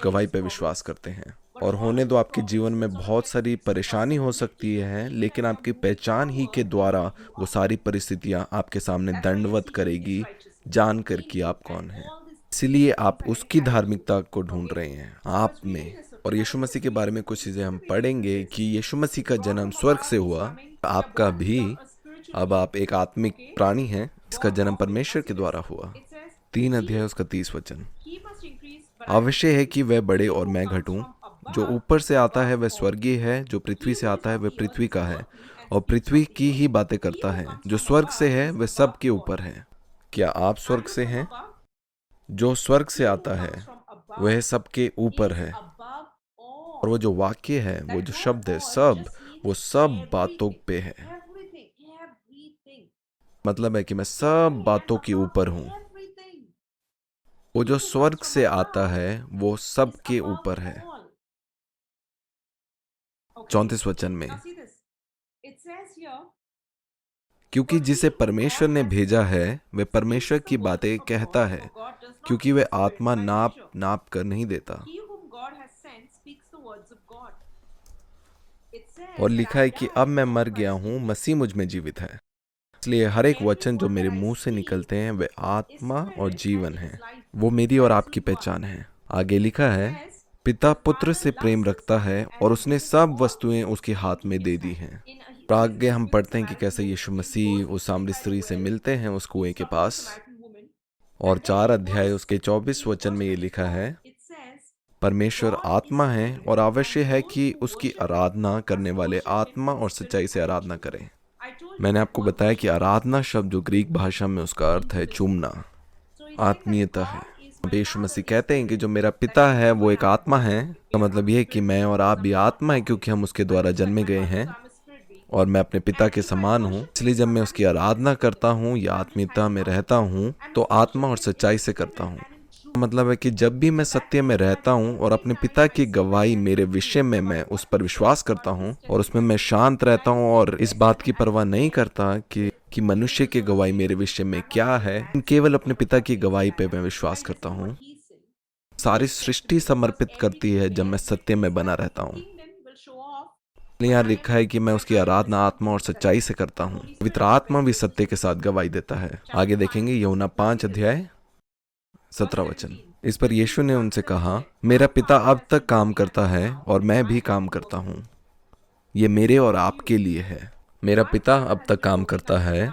गवाही पे विश्वास करते हैं। और होने दो आपके जीवन में बहुत सारी परेशानी हो सकती है, लेकिन आपकी पहचान ही के द्वारा वो सारी परिस्थितियां आपके सामने दंडवत करेगी, जानकर कि आप कौन हैं। इसीलिए आप उसकी धार्मिकता को ढूंढ रहे हैं आप में। और यीशु मसीह के बारे में कुछ चीजें हम पढ़ेंगे कि यीशु मसीह का जन्म स्वर्ग से हुआ, आपका भी। अब आप एक आत्मिक प्राणी हैं, इसका जन्म परमेश्वर के द्वारा हुआ। 3 अध्याय उसका 30 वचन। आवश्यक है कि वह बढ़े और मैं घटूं। जो ऊपर से आता है वह स्वर्गीय है, जो पृथ्वी से आता है वह पृथ्वी का है और पृथ्वी की ही बातें करता है। जो स्वर्ग से है वह सब के ऊपर है। क्या आप स्वर्ग से हैं? जो स्वर्ग से आता है वह सबके ऊपर है, और वो जो वाक्य है, वो जो शब्द है सब, वो सब बातों पे है। मतलब है कि मैं सब बातों के ऊपर हूँ। वो जो स्वर्ग से आता है वो सबके ऊपर है। 34 वचन में, क्योंकि जिसे परमेश्वर ने भेजा है वह परमेश्वर की बातें कहता है, क्योंकि वह आत्मा नाप नाप कर नहीं देता। और लिखा है कि अब मैं मर गया हूं, मसीह मुझ में जीवित है, इसलिए हर एक वचन जो मेरे मुंह से निकलते हैं वे आत्मा और जीवन है। वो मेरी और आपकी पहचान है। आगे लिखा है, पिता पुत्र से प्रेम रखता है और उसने सब वस्तुएं उसके हाथ में दे दी हैं। और आगे हम पढ़ते हैं कि कैसे यीशु मसीह उस सामरी स्त्री से मिलते हैं उस कुएं के पास, और 4 अध्याय उसके 24 वचन में ये लिखा है, परमेश्वर आत्मा है और आवश्यक है कि उसकी आराधना करने वाले आत्मा और सच्चाई से आराधना करें। मैंने आपको बताया कि आराधना शब्द जो ग्रीक भाषा में उसका अर्थ है चूमना, आत्मीयता है। यीशु मसीह कहते हैं कि जो मेरा पिता है वो एक आत्मा है। का मतलब यह है कि मैं और आप भी आत्मा है, क्योंकि हम उसके द्वारा जन्मे गए हैं और मैं अपने पिता के समान हूँ। इसलिए जब मैं उसकी आराधना करता हूँ या आत्मीयता में रहता हूँ तो आत्मा और सच्चाई से करता हूँ। मतलब है कि जब भी मैं सत्य में रहता हूँ और अपने पिता की गवाही मेरे विषय में मैं उस पर विश्वास करता हूँ और उसमें मैं शांत रहता हूँ और इस बात की परवाह नहीं करता कि मनुष्य की गवाही मेरे विषय में क्या है, केवल अपने पिता की गवाही पे मैं विश्वास करता हूँ। सारी सृष्टि समर्पित करती है जब मैं सत्य में बना रहता हूँ। यहाँ लिखा है कि मैं उसकी आराधना आत्मा और सच्चाई से करता हूँ। पवित्र आत्मा भी सत्य के साथ गवाही देता है। आगे देखेंगे यूहन्ना 5 अध्याय 17 वचन। इस पर यीशु ने उनसे कहा, मेरा पिता अब तक काम करता है और मैं भी काम करता हूँ। ये मेरे और आपके लिए है। मेरा पिता अब तक काम करता है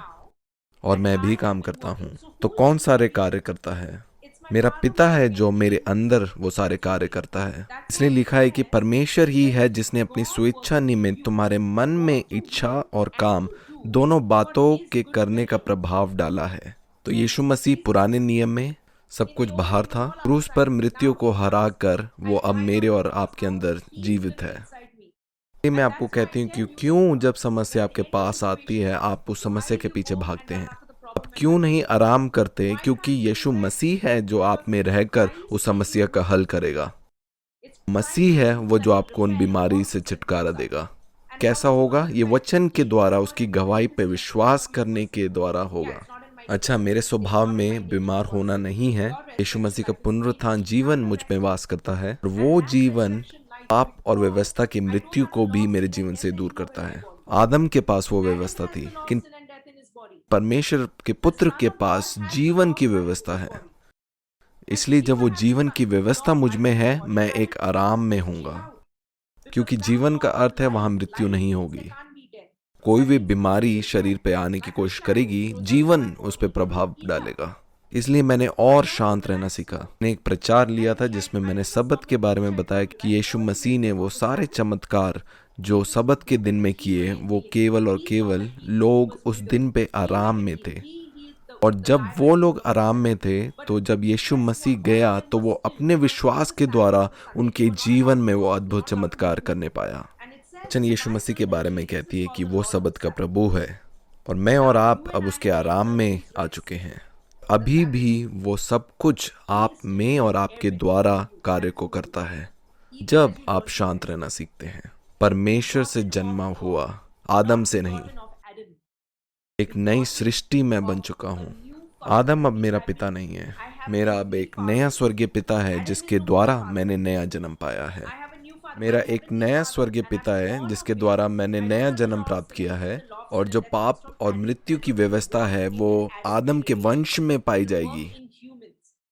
और मैं भी काम करता हूँ। तो कौन सारे कार्य करता है? मेरा पिता है जो मेरे अंदर वो सारे कार्य करता है। इसलिए लिखा है कि परमेश्वर ही है जिसने अपनी स्वेच्छा निमित्त तुम्हारे मन में इच्छा और काम दोनों बातों के करने का प्रभाव डाला है। तो यीशु मसीह पुराने नियम में सब कुछ बाहर था, क्रूस पर मृत्यु को हरा कर वो अब मेरे और आपके अंदर जीवित है। मैं आपको कहती हूँ कि क्यों जब समस्या आपके पास आती है आप उस समस्या के पीछे भागते हैं। आप क्यों नहीं आराम करते? क्योंकि यीशु मसीह है जो आप में रहकर उस समस्या का हल करेगा। मसीह है वो जो आपको उन बीमारी से छुटकारा देगा। कैसा होगा? ये वचन के द्वारा, उसकी गवाही पे विश्वास करने के द्वारा होगा। अच्छा, मेरे स्वभाव में बीमार होना नहीं है। यीशु मसीह का पुनरुत्थान जीवन मुझ में वास करता है और वो जीवन पाप और व्यवस्था की मृत्यु को भी मेरे जीवन से दूर करता है। आदम के पास वो व्यवस्था थी, लेकिन परमेश्वर के पुत्र के पास जीवन की व्यवस्था है। इसलिए जब वो जीवन की व्यवस्था मुझ में है, मैं एक आराम में हूंगा, क्योंकि जीवन का अर्थ है वहां मृत्यु नहीं होगी। कोई भी बीमारी शरीर पे आने की कोशिश करेगी, जीवन उस पर प्रभाव डालेगा। इसलिए मैंने और शांत रहना सीखा। मैंने एक प्रचार लिया था जिसमें मैंने सब्त के बारे में बताया कि यीशु मसीह ने वो सारे चमत्कार जो सब्त के दिन में किए, वो केवल और केवल लोग उस दिन पे आराम में थे। और जब वो लोग आराम में थे, तो जब यीशु मसीह गया तो वो अपने विश्वास के द्वारा उनके जीवन में वो अद्भुत चमत्कार करने पाया। वचन यीशु मसीह के बारे में कहती है कि वो सब्त का प्रभु है और मैं और आप अब उसके आराम में आ चुके हैं। अभी भी वो सब कुछ आप में और आपके द्वारा कार्य को करता है जब आप शांत रहना सीखते हैं। परमेश्वर से जन्मा हुआ, आदम से नहीं। एक नई सृष्टि में बन चुका हूँ। आदम अब मेरा पिता नहीं है। मेरा अब एक नया स्वर्गीय पिता है जिसके द्वारा मैंने नया जन्म पाया है। मेरा एक नया स्वर्गीय पिता है जिसके द्वारा मैंने नया जन्म प्राप्त किया है। और जो पाप और मृत्यु की व्यवस्था है वो आदम के वंश में पाई जाएगी,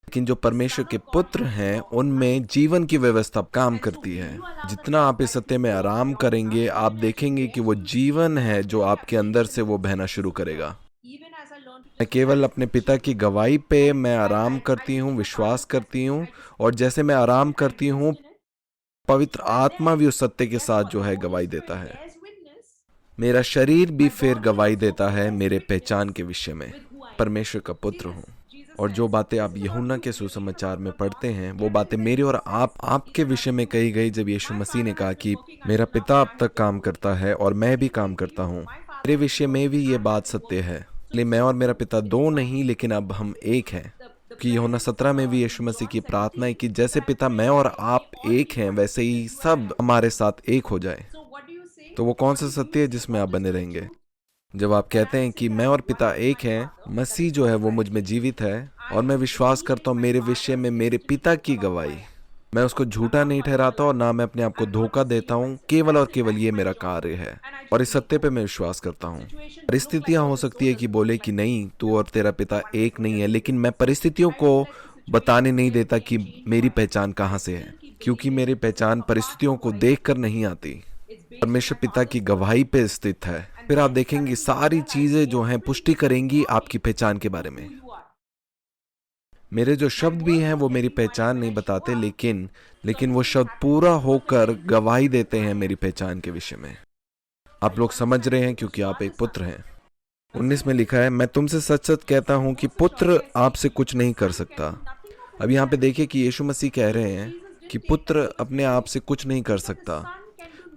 लेकिन जो परमेश्वर के पुत्र हैं उनमें जीवन की व्यवस्था काम करती है। जितना आप इस सत्य में आराम करेंगे, आप देखेंगे कि वो जीवन है जो आपके अंदर से वो बहना शुरू करेगा। मैं केवल अपने पिता की गवाही पे मैं आराम करती हूँ, विश्वास करती हूँ, और जैसे मैं आराम करती हूँ पवित्र आत्मा भी उस सत्य के साथ जो है गवाही देता है। मेरा शरीर भी फिर गवाही देता है मेरे पहचान के विषय में, परमेश्वर का पुत्र हूँ। और जो बातें आप यूहन्ना के सुसमाचार में पढ़ते हैं वो बातें मेरे और आपके विषय में कही गई जब यीशु मसीह ने कहा कि मेरा पिता अब तक काम करता है और मैं भी काम करता हूँ। मेरे विषय में भी ये बात सत्य है, इसलिए मैं और मेरा पिता दो नहीं लेकिन अब हम एक हैं। कि यूहन्ना 17 में भी यीशु मसीह की प्रार्थना है कि जैसे पिता मैं और आप एक हैं वैसे ही सब हमारे साथ एक हो जाए। तो वो कौन सा सत्य है जिसमें आप बने रहेंगे? जब आप कहते हैं कि मैं और पिता एक हैं, मसीह जो है वो मुझ में जीवित है और मैं विश्वास करता हूँ मेरे विषय में मेरे पिता की गवाही, मैं उसको झूठा नहीं ठहराता और ना मैं अपने आप को धोखा देता हूँ, केवल और केवल ये मेरा कार्य है और इस सत्य पे मैं विश्वास करता हूँ। परिस्थितियां हो सकती है कि बोले कि नहीं तू और तेरा पिता एक नहीं है, लेकिन मैं परिस्थितियों को बताने नहीं देता कि मेरी पहचान कहाँ से है, क्योंकि मेरी पहचान परिस्थितियों को देखकर नहीं आती, परमेश्वर पिता की गवाही पे स्थित है। फिर आप देखेंगे सारी चीजें जो हैं पुष्टि करेंगी आपकी पहचान के बारे में। मेरे जो शब्द भी हैं वो मेरी पहचान नहीं बताते, लेकिन वो शब्द पूरा होकर गवाही देते हैं मेरी पहचान के विषय में। आप लोग समझ रहे हैं क्योंकि आप एक पुत्र हैं। 19 में लिखा है, मैं तुमसे सच सच कहता हूं कि पुत्र आपसे कुछ नहीं कर सकता। अब यहाँ पे देखिए कि यीशु मसीह कह रहे हैं कि पुत्र अपने आप से कुछ नहीं कर सकता,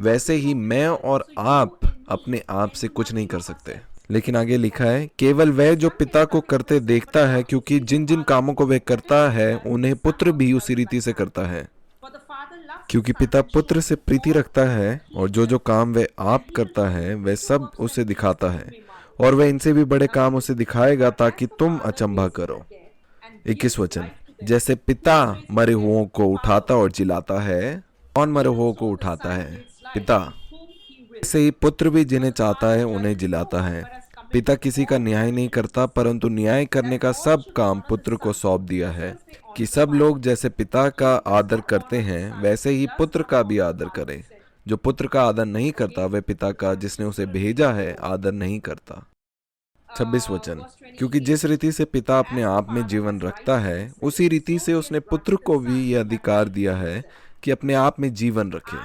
वैसे ही मैं और आप अपने आप से कुछ नहीं कर सकते। लेकिन आगे लिखा है, केवल वह जो पिता को करते देखता है, क्योंकि जिन जिन कामों को वह करता है उन्हें पुत्र भी उसी रीति से करता है। क्योंकि पिता पुत्र से प्रीति रखता है और जो जो काम वह आप करता है वह सब उसे दिखाता है, और वह इनसे भी बड़े काम उसे दिखाएगा ताकि तुम अचंभा करो। 21 वचन, जैसे पिता मरे हुओं को उठाता और जिलाता है, कौन मरे हुओं को उठाता है? पिता। ऐसे ही पुत्र भी जिन्हें चाहता है उन्हें जिलाता है। पिता किसी का न्याय नहीं करता, परंतु न्याय करने का सब काम पुत्र को सौंप दिया है, कि सब लोग जैसे पिता का आदर करते हैं वैसे ही पुत्र का भी आदर करें। जो पुत्र का आदर नहीं करता वह पिता का जिसने उसे भेजा है आदर नहीं करता। 26 वचन, क्योंकि जिस रीति से पिता अपने आप में जीवन रखता है उसी रीति से उसने पुत्र को भी यह अधिकार दिया है कि अपने आप में जीवन रखे।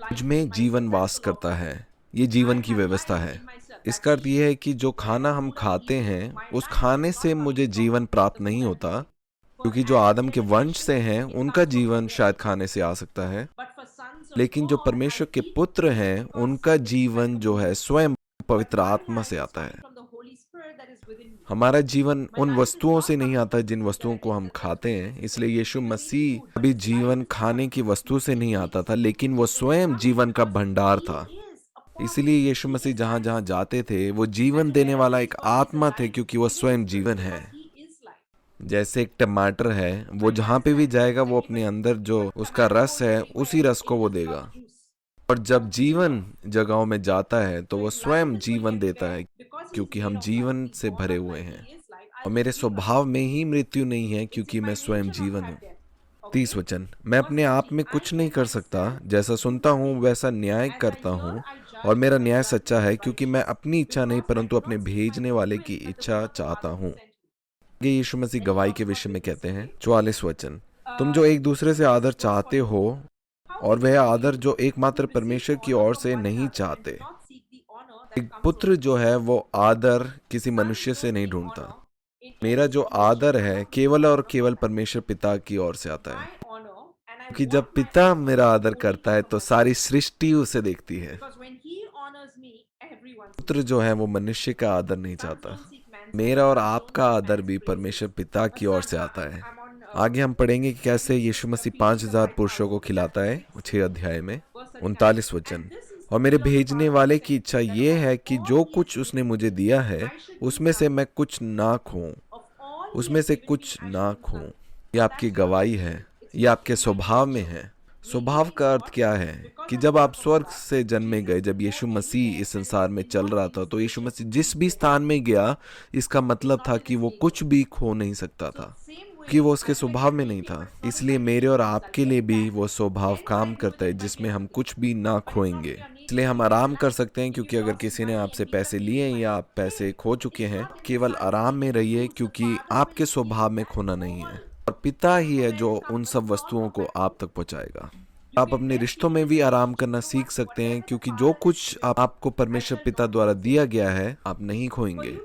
मुझ में जीवन वास करता है, ये जीवन की व्यवस्था है। इसका अर्थ यह है कि जो खाना हम खाते हैं उस खाने से मुझे जीवन प्राप्त नहीं होता, क्योंकि जो आदम के वंश से हैं उनका जीवन शायद खाने से आ सकता है, लेकिन जो परमेश्वर के पुत्र हैं उनका जीवन जो है स्वयं पवित्र आत्मा से आता है। हमारा जीवन उन वस्तुओं से नहीं आता जिन वस्तुओं को हम खाते हैं। इसलिए यीशु मसीह अभी जीवन खाने की वस्तु से नहीं आता था, लेकिन वो स्वयं जीवन का भंडार था। इसलिए यीशु मसीह जहां जहां जाते थे वो जीवन देने वाला एक आत्मा थे, क्योंकि वो स्वयं जीवन है। जैसे एक टमाटर है, वो जहां पे भी जाएगा वो अपने अंदर जो उसका रस है उसी रस को वो देगा, और जब जीवन जगहों में जाता है तो वो स्वयं जीवन देता है, क्योंकि हम जीवन से भरे हुए हैं और मेरे स्वभाव में ही मृत्यु नहीं है, क्योंकि मैं स्वयं जीवन हूँ। 30 वचन, मैं अपने आप में कुछ नहीं कर सकता, जैसा सुनता हूँ वैसा न्याय करता हूँ, और मेरा न्याय सच्चा है, क्योंकि मैं अपनी इच्छा नहीं परंतु अपने भेजने वाले की इच्छा चाहता हूँ। ये यीशु मसीह गवाही के विषय में कहते हैं। 44 वचन, तुम जो एक दूसरे से आदर चाहते हो, और वह आदर जो एकमात्र परमेश्वर की ओर से नहीं चाहते। एक पुत्र जो है वो आदर किसी मनुष्य से नहीं ढूंढता। मेरा जो आदर है केवल और केवल परमेश्वर पिता की ओर से आता है, क्योंकि जब पिता मेरा आदर करता है तो सारी सृष्टि उसे देखती है। पुत्र जो है वो मनुष्य का आदर नहीं चाहता। मेरा और आपका आदर भी परमेश्वर पिता की ओर से आता है। आगे हम पढ़ेंगे कि कैसे यीशु मसीह 5000 पुरुषों को खिलाता है 6 अध्याय में। 39 वचन, और मेरे भेजने वाले की इच्छा ये है कि जो कुछ उसने मुझे दिया है उसमें से मैं कुछ ना खोऊं, उसमें से कुछ ना खोऊं। ये आपकी गवाही है, ये आपके स्वभाव में है। स्वभाव का अर्थ क्या है कि जब आप स्वर्ग से जन्मे गए, जब यीशु मसीह इस संसार में चल रहा था तो यीशु मसीह जिस भी स्थान में गया इसका मतलब था कि वो कुछ भी खो नहीं सकता था, कि वो उसके स्वभाव में नहीं था। इसलिए मेरे और आपके लिए भी वो स्वभाव काम करता है जिसमें हम कुछ भी ना खोएंगे। इसलिए हम आराम कर सकते हैं, क्योंकि अगर किसी ने आपसे पैसे लिए या आप पैसे खो चुके हैं, केवल आराम में रहिए, क्योंकि आपके स्वभाव में खोना नहीं है और पिता ही है जो उन सब वस्तुओं को आप तक पहुंचाएगा। आप अपने रिश्तों में भी आराम करना सीख सकते हैं, क्योंकि जो कुछ आपको परमेश्वर पिता द्वारा दिया गया है आप नहीं खोएंगे।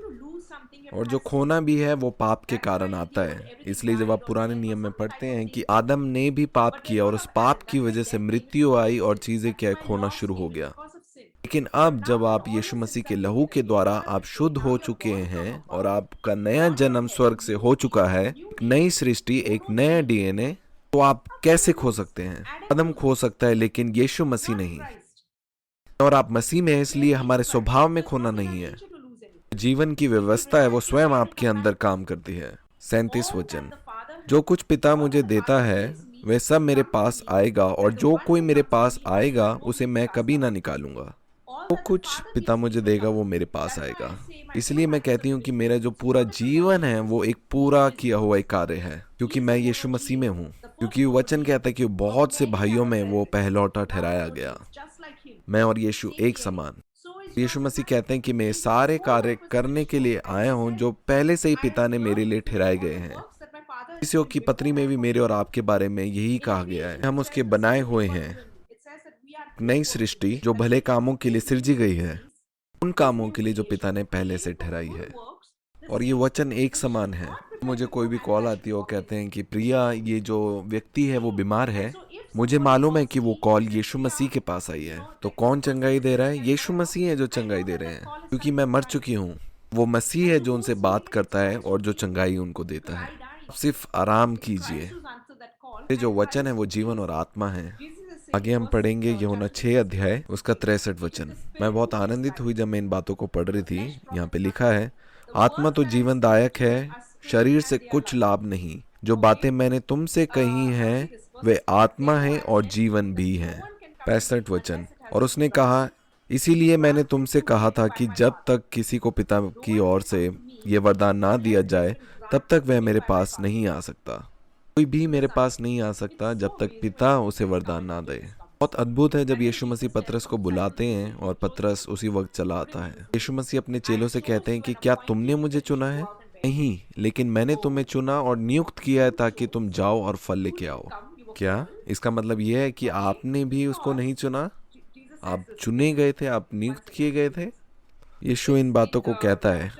और जो खोना भी है वो पाप के कारण आता है। इसलिए जब आप पुराने नियम में पढ़ते हैं कि आदम ने भी पाप किया और उस पाप की वजह से मृत्यु आई और चीजें क्या है, खोना शुरू हो गया। लेकिन अब जब आप यीशु मसीह के लहू के द्वारा आप शुद्ध हो चुके हैं और आपका नया जन्म स्वर्ग से हो चुका है, एक नई सृष्टि, एक नया डीएनए, तो आप कैसे खो सकते हैं? आदम खो सकता है लेकिन यीशु मसीह नहीं। और आप मसीह में हैं, इसलिए हमारे स्वभाव में खोना नहीं है। जीवन की व्यवस्था है वो स्वयं आपके अंदर काम करती है। 37 वचन, जो कुछ पिता मुझे देता है वह सब मेरे पास आएगा और जो कोई मेरे पास आएगा उसे मैं कभी ना निकालूंगा। जो कुछ पिता मुझे देगा वो मेरे पास आएगा। इसलिए मैं कहती हूँ कि मेरा जो पूरा जीवन है वो एक पूरा किया हुआ एक कार्य है, क्योंकि मैं यीशु मसीह में हूँ। क्योंकि वचन कहता है कि बहुत से भाइयों में वो पहलौठा ठहराया गया। मैं और यीशु एक समान। यीशु मसीह कहते हैं कि मैं सारे कार्य करने के लिए आया हूँ जो पहले से ही पिता ने मेरे लिए ठहराए गए हैं। इसियों की पत्री में भी मेरे और आपके बारे में यही कहा गया है। हम उसके बनाए हुए हैं, नई सृष्टि जो भले कामों के लिए सृजी गई है, उन कामों के लिए जो पिता ने पहले से ठहराई है। और ये वचन एक समान है। मुझे कोई भी कॉल आती है और कहते हैं कि प्रिया, ये जो व्यक्ति है वो बीमार है, मुझे मालूम है कि वो कॉल यीशु मसीह के पास आई है। तो कौन चंगाई दे रहा है? यीशु मसीह है जो चंगाई दे रहे हैं, क्योंकि मैं मर चुकी हूँ। वो मसीह है जो उनसे बात करता है और जो चंगाई उनको देता है। सिर्फ आराम कीजिए। ये जो वचन है वो जीवन और आत्मा है। आगे हम पढ़ेंगे यूहन्ना 6 अध्याय उसका 63 वचन। मैं बहुत आनंदित हुई जब मैं इन बातों को पढ़ रही थी। यहाँ पे लिखा है, आत्मा तो जीवनदायक है, शरीर से कुछ लाभ नहीं। जो बातें मैंने तुमसे कही हैं वे आत्मा है और जीवन भी है। 65 वचन, और उसने कहा, इसीलिए मैंने तुमसे कहा था कि जब तक किसी को पिता की ओर से ये वरदान ना दिया जाए तब तक वह मेरे पास नहीं आ सकता। कोई भी मेरे पास नहीं आ सकता जब तक पिता उसे वरदान ना दे। बहुत अद्भुत है जब यीशु मसीह पतरस को बुलाते हैं और पतरस उसी वक्त चला आता है। यीशु मसीह अपने चेलों से कहते हैं कि क्या तुमने मुझे चुना है? नहीं, लेकिन मैंने तुम्हें चुना और नियुक्त किया है ताकि तुम जाओ और फल लेके आओ। क्या इसका मतलब यह है कि आपने भी उसको नहीं चुना? आप चुने गए थे, आप नियुक्त किए गए थे। यीशु इन बातों को कहता है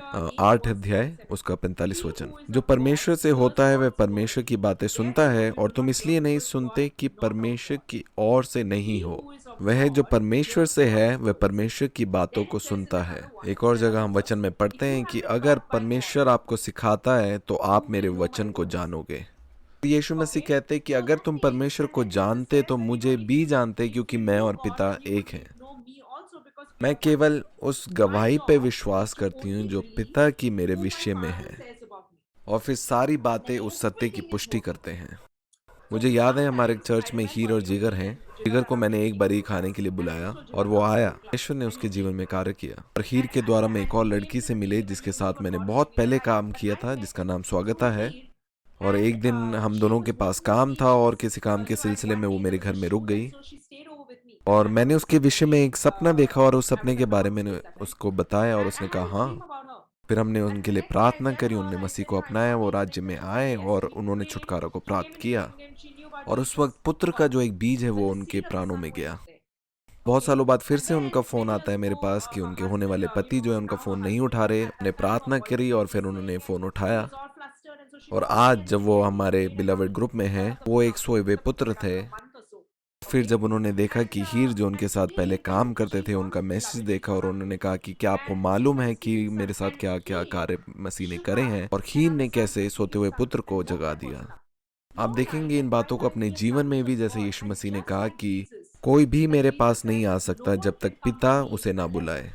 8 अध्याय उसका 45 वचन, जो परमेश्वर से होता है वह परमेश्वर की बातें सुनता है और तुम इसलिए नहीं सुनते कि परमेश्वर की ओर से नहीं हो। वह जो परमेश्वर से है वह परमेश्वर की बातों को सुनता है। एक और जगह हम वचन में पढ़ते हैं कि अगर परमेश्वर आपको सिखाता है तो आप मेरे वचन को जानोगे। यीशु मसीह कहते हैं कि अगर तुम परमेश्वर को जानते तो मुझे भी जानते, क्योंकि मैं और पिता एक हैं। मैं केवल उस गवाही पे विश्वास करती हूँ जो पिता की मेरे विषय में है, और फिर सारी बातें उस सत्य की पुष्टि करते हैं। मुझे याद है हमारे चर्च में हीर और जिगर हैं। जिगर को मैंने एक बारी खाने के लिए बुलाया और वो आया। ईश्वर ने उसके जीवन में कार्य किया। और हीर के द्वारा मैं एक और लड़की से मिले जिसके साथ मैंने बहुत पहले काम किया था, जिसका नाम स्वागता है। और एक दिन हम दोनों के पास काम था और किसी काम के सिलसिले में वो मेरे घर में रुक गई और मैंने उसके विषय में एक सपना देखा और उस सपने के बारे में उसको बताया और उसने कहा हाँ। फिर हमने उनके लिए प्रार्थना करी, उन्होंने मसीह को अपनाया, वो राज्य में आए और उन्होंने छुटकारा को प्राप्त किया। और उस वक्त पुत्र का जो एक बीज है वो उनके प्राणों में गया। बहुत सालों बाद फिर से उनका फोन आता है मेरे पास कि उनके होने वाले पति जो है उनका फोन नहीं उठा रहे। हमने प्रार्थना करी और फिर उन्होंने फोन उठाया। और आज जब वो हमारे बिलवेड ग्रुप में हैं, वो एक सोए हुए पुत्र थे। फिर जब उन्होंने देखा कि हीर जो उनके साथ पहले काम करते थे, उनका मैसेज देखा और उन्होंने कहा कि क्या आपको मालूम है कि मेरे साथ क्या क्या कार्य मसीह ने करे हैं और हीर ने कैसे सोते हुए पुत्र को जगा दिया। आप देखेंगे इन बातों को अपने जीवन में भी, जैसे यीशु मसीह ने कहा कि कोई भी मेरे पास नहीं आ सकता जब तक पिता उसे ना बुलाए।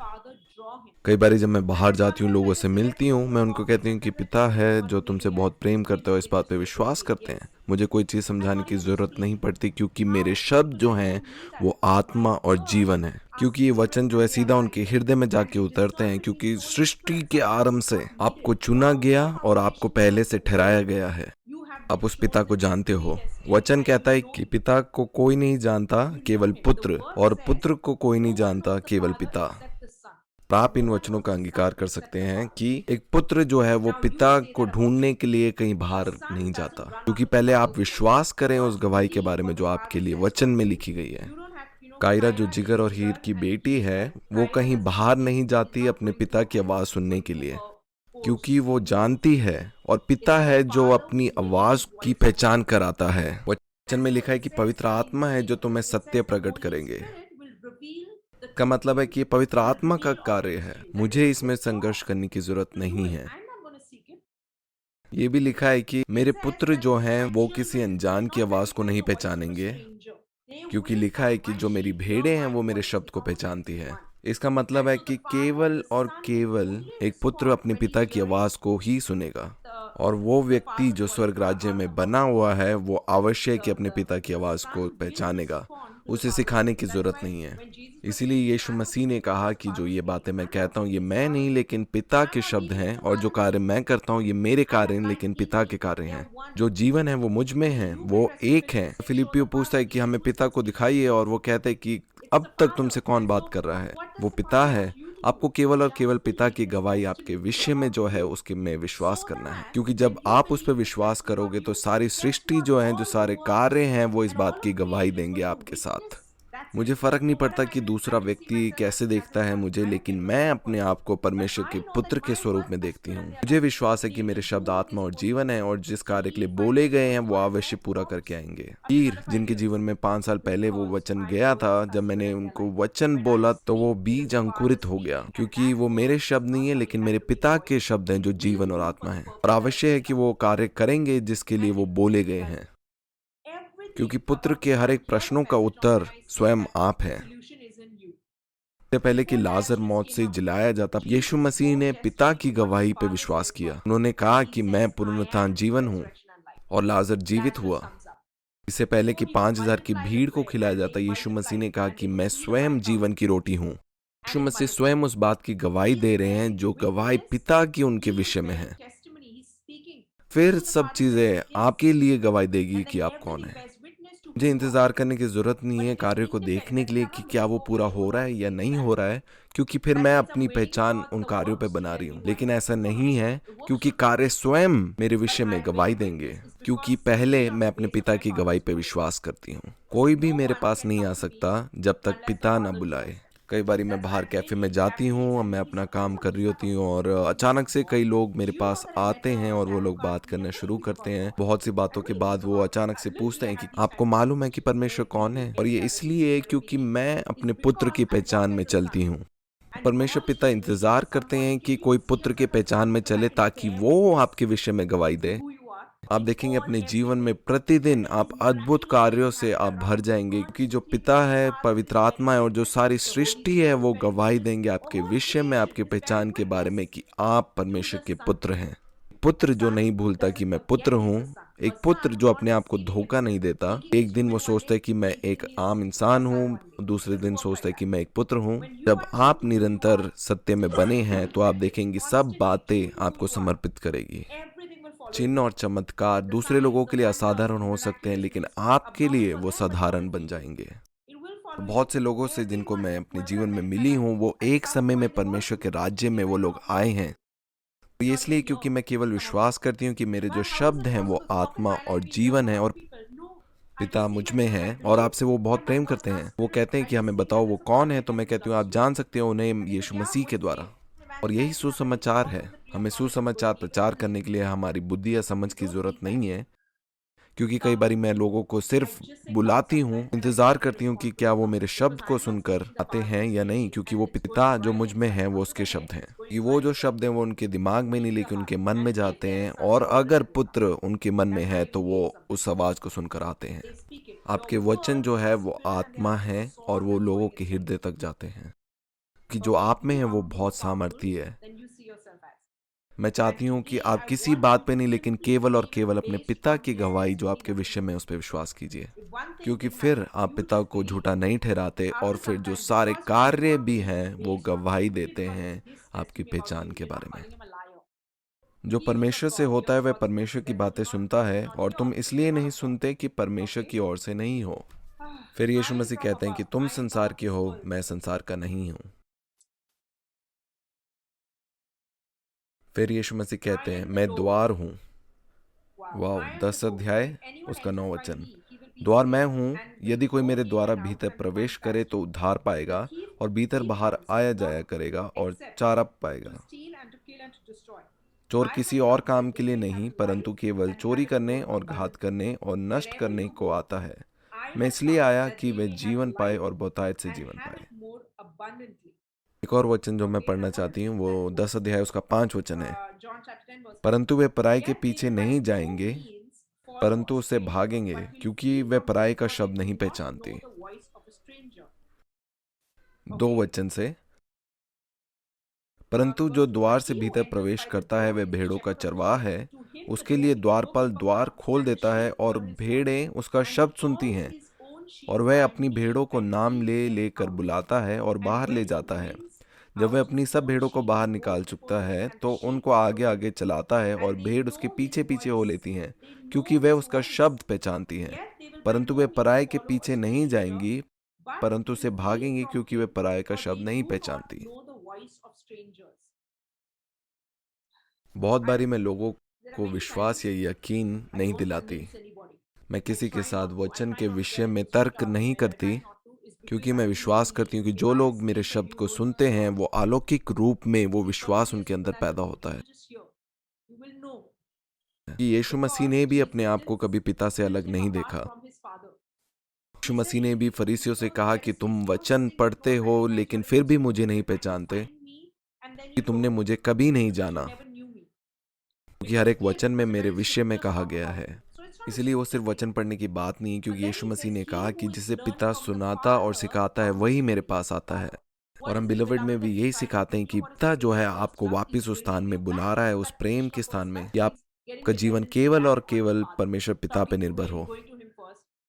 कई बार जब मैं बाहर जाती हूँ, लोगों से मिलती हूँ, मैं उनको कहती हूँ कि पिता है जो तुमसे बहुत प्रेम करते हो, इस बात पे विश्वास करते हैं। मुझे कोई चीज़ समझाने की ज़रूरत नहीं पड़ती, क्योंकि मेरे शब्द जो हैं वो आत्मा और जीवन है। क्योंकि ये वचन जो है सीधा उनके हृदय में जाके उतरते हैं। क्योंकि सृष्टि के आरंभ से आपको चुना गया और आपको पहले से ठहराया गया है। आप उस पिता को जानते हो। वचन कहता है कि पिता को कोई नहीं जानता, केवल पुत्र, और पुत्र को कोई नहीं जानता, केवल पिता। आप इन वचनों का अंगीकार कर सकते हैं कि एक पुत्र जो है वो पिता को ढूंढने के लिए कहीं बाहर नहीं जाता, क्योंकि पहले आप विश्वास करें उस गवाही के बारे में जो आपके लिए वचन में लिखी गई है। कायरा जो जिगर और हीर की बेटी है, वो कहीं बाहर नहीं जाती अपने पिता की आवाज सुनने के लिए। क्योंकि वो जानती है और पिता है जो अपनी आवाज की पहचान कराता है। वचन में लिखा है कि पवित्र आत्मा है जो तुम्हें सत्य प्रकट करेंगे। का मतलब है कि ये पवित्र आत्मा का कार्य है, मुझे इसमें संघर्ष करने की जरूरत नहीं है। ये भी लिखा है कि मेरे पुत्र जो हैं वो किसी अनजान की आवाज को नहीं पहचानेंगे, क्योंकि लिखा है कि जो मेरी भेड़ें हैं वो मेरे शब्द को पहचानती है। इसका मतलब है कि केवल और केवल एक पुत्र अपने पिता की आवाज को ही सुनेगा, और वो व्यक्ति जो स्वर्ग राज्य में बना हुआ है वो आवश्यक कि अपने पिता की आवाज को पहचानेगा, उसे सिखाने की जरूरत नहीं है। इसीलिए यीशु मसीह ने कहा कि जो ये बातें मैं कहता हूँ ये मैं नहीं लेकिन पिता के शब्द हैं, और जो कार्य मैं करता हूँ ये मेरे कार्य हैं लेकिन पिता के कार्य हैं। जो जीवन है वो मुझ में है, वो एक है। फिलिपियो पूछता है कि हमें पिता को दिखाइए, और वो कहते हैं कि अब तक तुमसे कौन बात कर रहा है, वो पिता है। आपको केवल और केवल पिता की गवाही आपके विषय में जो है उसके में विश्वास करना है, क्योंकि जब आप उस पर विश्वास करोगे तो सारी सृष्टि जो है, जो सारे कार्य हैं, वो इस बात की गवाही देंगे आपके साथ। मुझे फर्क नहीं पड़ता कि दूसरा व्यक्ति कैसे देखता है मुझे, लेकिन मैं अपने आप को परमेश्वर के पुत्र के स्वरूप में देखती हूँ। मुझे विश्वास है कि मेरे शब्द आत्मा और जीवन है, और जिस कार्य के लिए बोले गए हैं वो अवश्य पूरा करके आएंगे। ईर जिनके जीवन में 5 साल पहले वो वचन गया था, जब मैंने उनको वचन बोला तो वो बीज अंकुरित हो गया, क्योंकि वो मेरे शब्द नहीं है लेकिन मेरे पिता के शब्द हैं जो जीवन और आत्मा है, और आवश्यक है कि वो कार्य करेंगे जिसके लिए वो बोले गए हैं, क्योंकि पुत्र के हर एक प्रश्नों का उत्तर स्वयं आप है। इससे पहले कि लाजर मौत से जिलाया जाता, यीशु मसीह ने पिता की गवाही पे विश्वास किया। उन्होंने कहा कि मैं पुनरुत्थान जीवन हूँ, और लाजर जीवित हुआ। इससे पहले कि 5,000 की भीड़ को खिलाया जाता, यीशु मसीह ने कहा कि मैं स्वयं जीवन की रोटी हूँ। यीशु मसीह स्वयं उस बात की गवाही दे रहे हैं जो गवाही पिता की उनके विषय में है। फिर सब चीजें आपके लिए गवाही देगी कि आप कौन है। मुझे इंतजार करने की जरूरत नहीं है कार्य को देखने के लिए कि क्या वो पूरा हो रहा है या नहीं हो रहा है, क्योंकि फिर मैं अपनी पहचान उन कार्यों पे बना रही हूँ। लेकिन ऐसा नहीं है, क्योंकि कार्य स्वयं मेरे विषय में गवाही देंगे, क्योंकि पहले मैं अपने पिता की गवाही पे विश्वास करती हूँ। कोई भी मेरे पास नहीं आ सकता जब तक पिता ना बुलाए। कई बारी मैं बाहर कैफे में जाती हूँ, मैं अपना काम कर रही होती हूँ, और अचानक से कई लोग मेरे पास आते हैं और वो लोग बात करना शुरू करते हैं। बहुत सी बातों के बाद वो अचानक से पूछते हैं कि आपको मालूम है कि परमेश्वर कौन है, और ये इसलिए क्योंकि मैं अपने पुत्र की पहचान में चलती हूँ। परमेश्वर पिता इंतजार करते हैं कि कोई पुत्र की पहचान में चले ताकि वो आपके विषय में गवाही दे। आप देखेंगे अपने जीवन में प्रतिदिन आप अद्भुत कार्यों से आप भर जाएंगे, क्योंकि जो पिता है, पवित्र आत्मा है, और जो सारी सृष्टि है वो गवाही देंगे आपके विषय में, आपकी पहचान के बारे में कि आप परमेश्वर के पुत्र हैं। पुत्र जो नहीं भूलता कि मैं पुत्र हूँ, एक पुत्र जो अपने आप को धोखा नहीं देता। एक दिन वो सोचता है कि मैं एक आम इंसान हूँ, दूसरे दिन सोचता है कि मैं एक पुत्र हूँ। जब आप निरंतर सत्य में बने हैं तो आप देखेंगे सब बातें आपको समर्पित करेगी। चिन्ह और चमत्कार दूसरे लोगों के लिए असाधारण हो सकते हैं, लेकिन आपके लिए वो साधारण बन जाएंगे। बहुत से लोगों से जिनको मैं अपने जीवन में मिली हूँ, वो एक समय में परमेश्वर के राज्य में वो लोग आए हैं। ये इसलिए क्योंकि मैं केवल विश्वास करती हूँ कि मेरे जो शब्द हैं वो आत्मा और जीवन है, और पिता मुझ में है, और आपसे वो बहुत प्रेम करते हैं। वो कहते हैं कि हमें बताओ वो कौन है, तो मैं कहती हूँ आप जान सकते हो उन्हें यीशु मसीह के द्वारा। और यही सुसमाचार है। हमें सुसमाचार प्रचार करने के लिए हमारी बुद्धि या समझ की जरूरत नहीं है, क्योंकि कई बारी मैं लोगों को सिर्फ बुलाती हूँ, इंतजार करती हूँ कि क्या वो मेरे शब्द को सुनकर आते हैं या नहीं, क्योंकि वो पिता जो मुझ में है वो उसके शब्द हैं। कि वो जो शब्द हैं वो उनके दिमाग में नहीं लेकिन उनके मन में जाते हैं, और अगर पुत्र उनके मन में है तो वो उस आवाज को सुनकर आते हैं। आपके वचन जो है वो आत्मा है, और वो लोगों के हृदय तक जाते हैं। कि जो आप में है वो बहुत सामर्थी है। मैं चाहती हूँ कि आप किसी बात पे नहीं लेकिन केवल और केवल अपने पिता की गवाही जो आपके विषय में उस पर विश्वास कीजिए, क्योंकि फिर आप पिता को झूठा नहीं ठहराते, और फिर जो सारे कार्य भी हैं वो गवाही देते हैं आपकी पहचान के बारे में। जो परमेश्वर से होता है वह परमेश्वर की बातें सुनता है, और तुम इसलिए नहीं सुनते कि परमेश्वर की ओर से नहीं हो। फिर यीशु मसीह कहते हैं कि तुम संसार के हो, मैं संसार का नहीं हूँ। फिर यीशु मसीह कहते हैं मैं द्वार हूँ। वाह, 10 अध्याय उसका 9 वचन। द्वार मैं हूँ, यदि कोई मेरे द्वारा भीतर प्रवेश करे तो उद्धार पाएगा, और भीतर बाहर आया जाया करेगा और चारा पाएगा। चोर किसी और काम के लिए नहीं परंतु केवल चोरी करने और घात करने और नष्ट करने को आता है। मैं इसलिए आया कि वे जीवन पाए और बहुतायत से जीवन पाए। एक और वचन जो मैं पढ़ना चाहती हूँ वो 10 अध्याय उसका 5 वचन है। परंतु वे पराई के पीछे नहीं जाएंगे परंतु उससे भागेंगे क्योंकि वे पराई का शब्द नहीं पहचानते। 2 वचन से, परंतु जो द्वार से भीतर प्रवेश करता है वह भेड़ों का चरवाहा है। उसके लिए द्वारपाल द्वार खोल देता है और भेड़ें उसका शब्द सुनती हैं और वह अपनी भेड़ों को नाम ले लेकर बुलाता है और बाहर ले जाता है। जब वह अपनी सब भेड़ों को बाहर निकाल चुकता है तो उनको आगे आगे चलाता है और भेड़ उसके पीछे पीछे हो लेती हैं क्योंकि वह उसका शब्द पहचानती हैं। परंतु वे पराये के पीछे नहीं जाएंगी परंतु उसे भागेंगी क्योंकि वे पराये का शब्द नहीं पहचानती। बहुत बारी मैं लोगों को विश्वास या यकीन नहीं दिलाती। मैं किसी के साथ वचन के विषय में तर्क नहीं करती क्योंकि मैं विश्वास करती हूँ कि जो लोग मेरे शब्द को सुनते हैं वो अलौकिक रूप में वो विश्वास उनके अंदर पैदा होता है कि यीशु मसीह ने भी अपने आप को कभी पिता से अलग नहीं देखा। यीशु मसीह ने भी फरीसियों से कहा कि तुम वचन पढ़ते हो लेकिन फिर भी मुझे नहीं पहचानते, कि तुमने मुझे कभी नहीं जाना, क्योंकि हर एक वचन में मेरे विषय में कहा गया है। इसलिए वो सिर्फ वचन पढ़ने की बात नहीं है, क्योंकि यीशु मसीह ने कहा कि जिसे पिता सुनाता और सिखाता है वही मेरे पास आता है। और हम बिलवड में भी यही सिखाते हैं कि पिता जो है आपको वापस उस स्थान में बुला रहा है, उस प्रेम के स्थान में, कि आपका जीवन केवल और केवल परमेश्वर पिता पे निर्भर हो।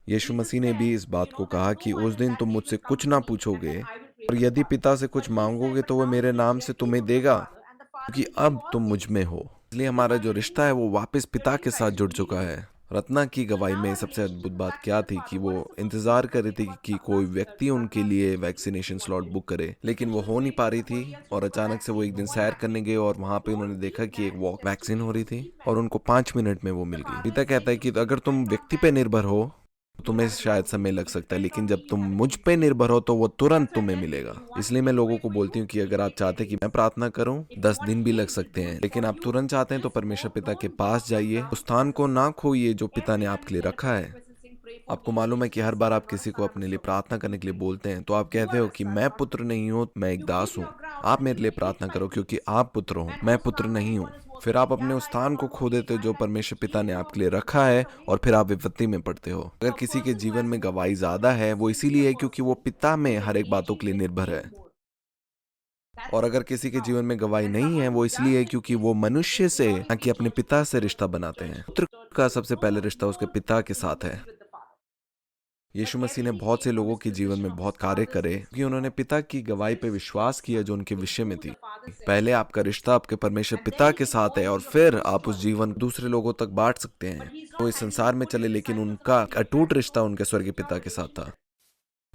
यीशु मसीह ने भी इस बात को कहा कि उस दिन तुम मुझसे कुछ ना पूछोगे और यदि पिता से कुछ मांगोगे तो वह मेरे नाम से तुम्हें देगा, क्योंकि अब तुम मुझ में हो। इसलिए हमारा जो रिश्ता है वो वापस पिता के साथ जुड़ चुका है। रत्ना की गवाही में सबसे अद्भुत बात क्या थी कि वो इंतजार कर रही थी कि कोई व्यक्ति उनके लिए वैक्सीनेशन स्लॉट बुक करे, लेकिन वो हो नहीं पा रही थी। और अचानक से वो एक दिन सैर करने गए और वहां पे उन्होंने देखा कि एक वॉक वैक्सीन हो रही थी और उनको 5 मिनट में वो मिल गई। पिता कहता है कि अगर तुम व्यक्ति पे निर्भर हो तुम्हें शायद समय लग सकता है, लेकिन जब तुम मुझ पे निर्भर हो तो वो तुरंत तुम्हें मिलेगा। इसलिए मैं लोगों को बोलती हूँ कि अगर आप चाहते हैं कि मैं प्रार्थना करूं, 10 दिन भी लग सकते हैं, लेकिन आप तुरंत चाहते हैं तो परमेश्वर पिता के पास जाइए। उस स्थान को ना खोइए जो पिता ने आपके लिए रखा है। आपको मालूम है कि हर बार आप किसी को अपने लिए प्रार्थना करने के लिए बोलते हैं तो आप कहते हो कि मैं पुत्र नहीं हूँ, मैं एक दास हूँ, आप मेरे लिए प्रार्थना करो क्योंकि आप पुत्र हो, मैं पुत्र नहीं हूँ। फिर आप अपने उस स्थान को खो देते हो जो परमेश्वर पिता ने आपके लिए रखा है और फिर आप विपत्ति में पड़ते हो। अगर किसी के जीवन में गवाही ज्यादा है वो इसीलिए है क्योंकि वो पिता में हर एक बातों के लिए निर्भर है, और अगर किसी के जीवन में गवाही नहीं है वो इसलिए है क्योंकि वो मनुष्य से ना कि अपने पिता से रिश्ता बनाते हैं। पुत्र का सबसे पहले रिश्ता उसके पिता के साथ है। यीशु मसीह ने बहुत से लोगों के जीवन में बहुत कार्य करे क्योंकि उन्होंने पिता की गवाही पे विश्वास किया जो उनके विषय में थी। पहले आपका रिश्ता आपके परमेश्वर पिता के साथ है और फिर आप उस जीवन दूसरे लोगों तक बांट सकते हैं। वो इस संसार में चले लेकिन उनका अटूट रिश्ता उनके स्वर्गीय पिता के साथ था।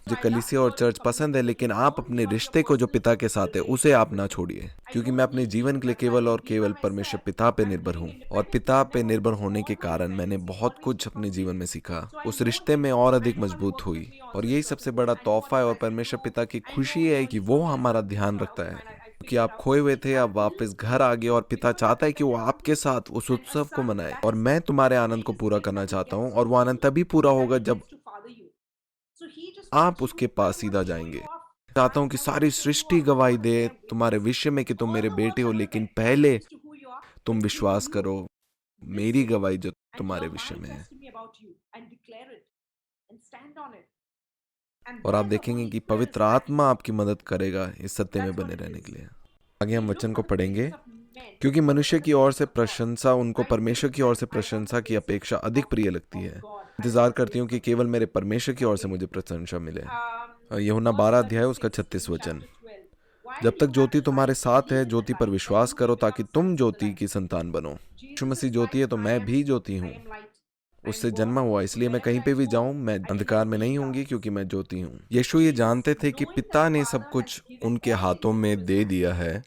मुझे कलीसिया और चर्च पसंद है, लेकिन आप अपने रिश्ते को जो पिता के साथ है उसे आप ना छोड़िए, क्योंकि मैं अपने जीवन के लिए केवल और केवल परमेश्वर पिता पे निर्भर हूँ। और पिता पे निर्भर होने के कारण मैंने बहुत कुछ अपने जीवन में सीखा, उस रिश्ते में और अधिक मजबूत हुई। और यही सबसे बड़ा तोहफा है और परमेश्वर पिता की खुशी है कि वो हमारा ध्यान रखता है। कि आप खोए हुए थे, आप वापस घर आ गए और पिता चाहता है कि वो आपके साथ उस उत्सव को मनाए। और मैं तुम्हारे आनंद को पूरा करना चाहता हूँ, और वो आनंद तभी पूरा होगा जब आप उसके पास सीधा जाएंगे। चाहता हूं कि सारी सृष्टि गवाही दे तुम्हारे विषय में कि तुम मेरे बेटे हो, लेकिन पहले तुम विश्वास करो मेरी गवाही जो तुम्हारे विषय में है। और आप देखेंगे कि पवित्र आत्मा आपकी मदद करेगा इस सत्य में बने रहने के लिए। आगे हम वचन को पढ़ेंगे। क्योंकि मनुष्य की ओर से प्रशंसा उनको परमेश्वर की ओर से प्रशंसा की अपेक्षा अधिक प्रिय लगती है। इंतजार करती हूँ कि केवल मेरे परमेश्वर की ओर से मुझे प्रशंसा मिले। यूहन्ना 12 अध्याय उसका 36 वचन। जब तक ज्योति तुम्हारे साथ है, ज्योति पर विश्वास करो ताकि तुम ज्योति की संतान बनो। यीशु मसीह ज्योति है तो मैं भी ज्योति हूँ, उससे जन्मा हुआ, इसलिए मैं कहीं पे भी जाऊं मैं अंधकार में नहीं होंगी क्योंकि मैं ज्योति हूँ। यीशु ये जानते थे कि पिता ने सब कुछ उनके हाथों में दे दिया है,